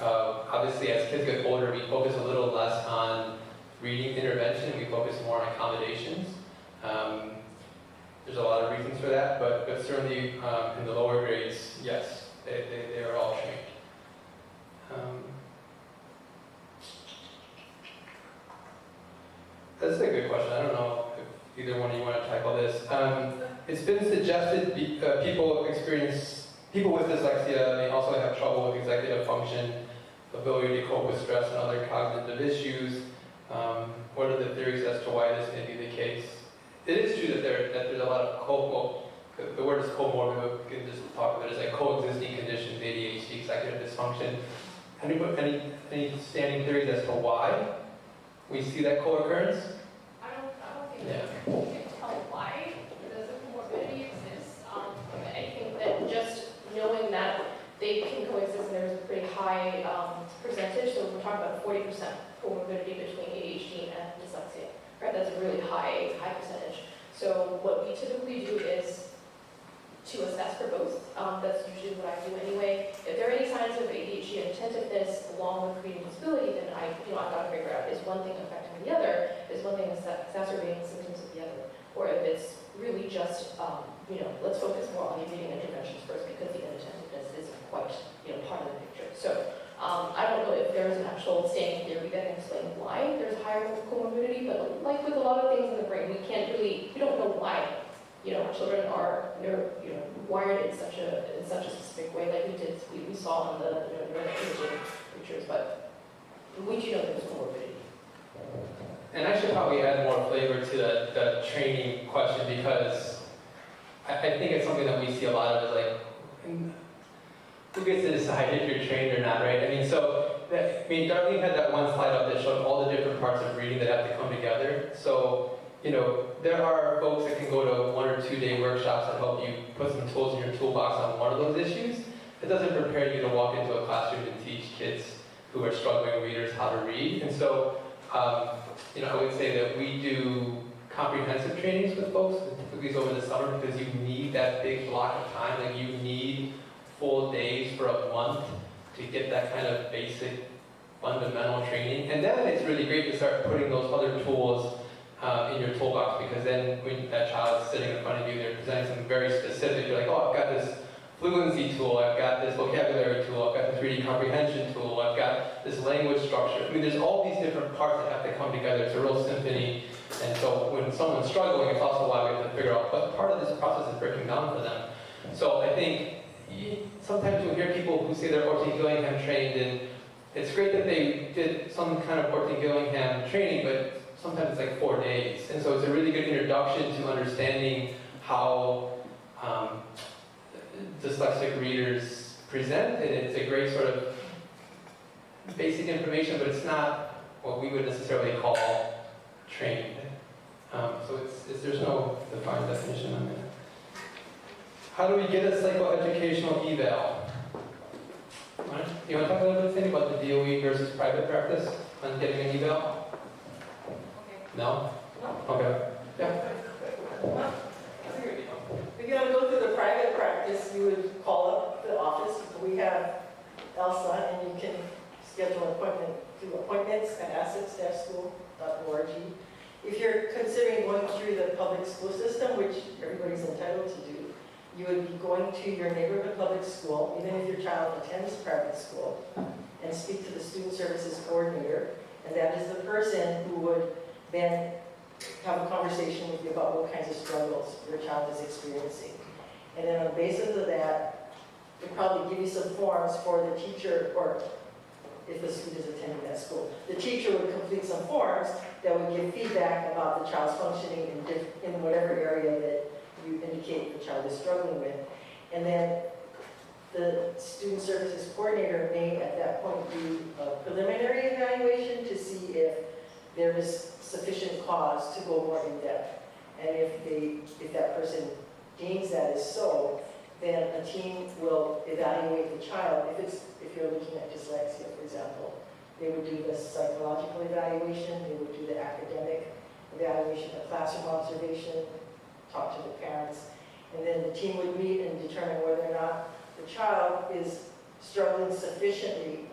Obviously, as kids get older, we focus a little less on reading intervention, we focus more on accommodations. There's a lot of reasons for that, but certainly in the lower grades, yes, they are all trained. That's a good question. I don't know if either one of you want to tackle this. It's been suggested people with dyslexia may also have trouble with executive function, ability to cope with stress and other cognitive issues. What are the theories as to why this may be the case? It is true that there's a lot of the word is comorbid, we can just talk about it as like coexisting conditions, ADHD, executive dysfunction. Any standing theories as to why we see that co-occurrence? I don't think we can tell why the comorbidity exists. I think that just knowing that they can coexist, and there's a pretty high percentage, so we're talking about 40% comorbidity between ADHD and dyslexia, right? That's a really high percentage. So what we typically do is to assess for both. That's usually what I do anyway. If there are any signs of ADHD and attentiveness along with reading disability, then I've got to figure out, is one thing affecting the other? Is one thing exacerbating symptoms of the other? Or if it's really just, let's focus more on the reading interventions first, because the inattentiveness isn't quite, part of the picture. So I don't know if there's an actual standing theory that can explain why there's higher comorbidity, but like with a lot of things in the brain, we don't know why. Children are wired in such a specific way, like we saw on the neuroimaging pictures, but we do know there's comorbidity. And I should probably add more flavor to the training question, because I think it's something that we see a lot of, is like, who gets to decide if you're trained or not, right? Darlene had that one slide up that showed all the different parts of reading that have to come together. So, there are folks that can go to 1 or 2 day workshops that help you put some tools in your toolbox on one of those issues. It doesn't prepare you to walk into a classroom and teach kids who are struggling readers how to read. And so, I would say that we do comprehensive trainings with folks, typically over the summer, because you need that big block of time. Like, you need full days for a month to get that kind of basic fundamental training. And then it's really great to start putting those other tools in your toolbox, because then when that child is sitting in front of you, they're presenting something very specific. You're like, oh, I've got this fluency tool, I've got this vocabulary tool, I've got this reading comprehension tool, I've got this language structure. There's all these different parts that have to come together. It's a real symphony. And so when someone's struggling, it's also why we have to figure out what part of this process is breaking down for them. So I think sometimes you'll hear people who say they're Orton-Gillingham trained, and it's great that they did some kind of Orton-Gillingham training, but sometimes it's like 4 days. And so it's a really good introduction to understanding how dyslexic readers present, and it's a great sort of basic information, but it's not what we would necessarily call trained. So there's no defined definition on it. How do we get a psychoeducational eval? Right. You want to talk a little bit about the DOE versus private practice on getting an eval? No? Okay. Yeah. If you want to go through the private practice, you would call up the office. We have ELSA, and you can schedule an appointment through appointments@asset-school.org. If you're considering going through the public school system, which everybody's entitled to do, you would be going to your neighborhood public school, even if your child attends private school, and speak to the student services coordinator, and that is the person who would then have a conversation with you about what kinds of struggles your child is experiencing. And then on the basis of that, they'll probably give you some forms for the teacher, or if the student is attending that school. The teacher would complete some forms that would give feedback about the child's functioning in whatever area that you indicate the child is struggling with. And then the student services coordinator may at that point do a preliminary evaluation to see if there is sufficient cause to go more in depth. And if that person deems that is so, then a team will evaluate the child. If you're looking at dyslexia, for example, they would do the psychological evaluation, they would do the academic evaluation, the classroom observation, talk to the parents, and then the team would meet and determine whether or not the child is struggling sufficiently,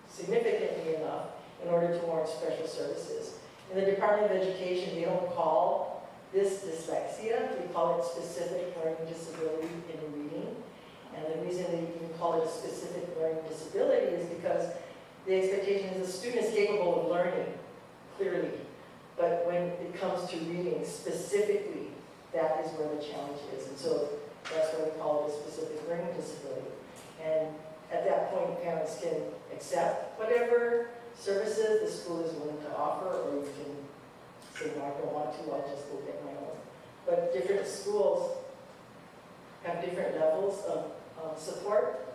significantly enough in order to warrant special services. In the Department of Education, they don't call this dyslexia, they call it specific learning disability in reading. And the reason they even call it a specific learning disability is because the expectation is the student is capable of learning, clearly. But when it comes to reading specifically, that is where the challenge is. And so that's why we call it a specific learning disability. And at that point, parents can accept whatever services the school is willing to offer, or you can say, no, I don't want to, I'll just go get my own. But different schools have different levels of support.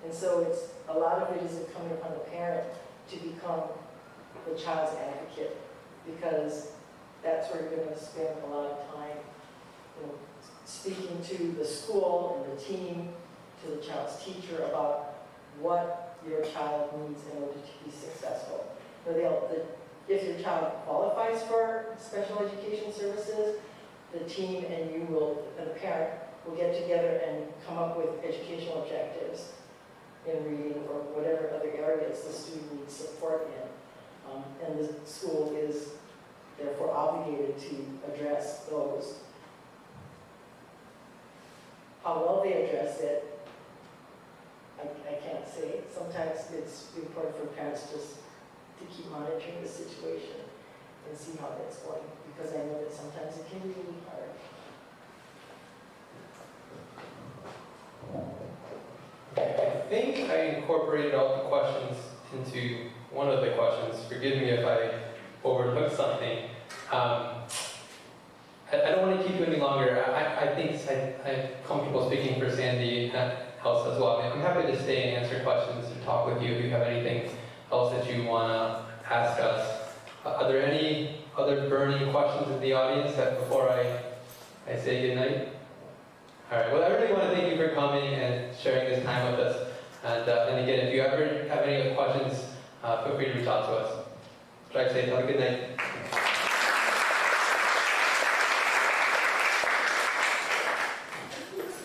And so a lot of it is coming upon the parent to become the child's advocate, because that's where you're going to spend a lot of time speaking to the school and the team, to the child's teacher about what your child needs in order to be successful. If your child qualifies for special education services, the team and the parent will get together and come up with educational objectives in reading or whatever other areas the student needs support in. And the school is therefore obligated to address those. How well they address it, I can't say. Sometimes it's important for parents just to keep monitoring the situation and see how that's going, because I know that sometimes it can be really hard. I think I incorporated all the questions into one of the questions. Forgive me if I overlooked something. I don't want to keep you any longer. I think I'm comfortable speaking for Sandy else as well. I'm happy to stay and answer questions and talk with you if you have anything else that you want to ask us. Are there any other burning questions in the audience before I say goodnight? All right. Well, I really want to thank you for coming and sharing this time with us. And again, if you ever have any questions, feel free to reach out to us. Drive safe. Have a good night.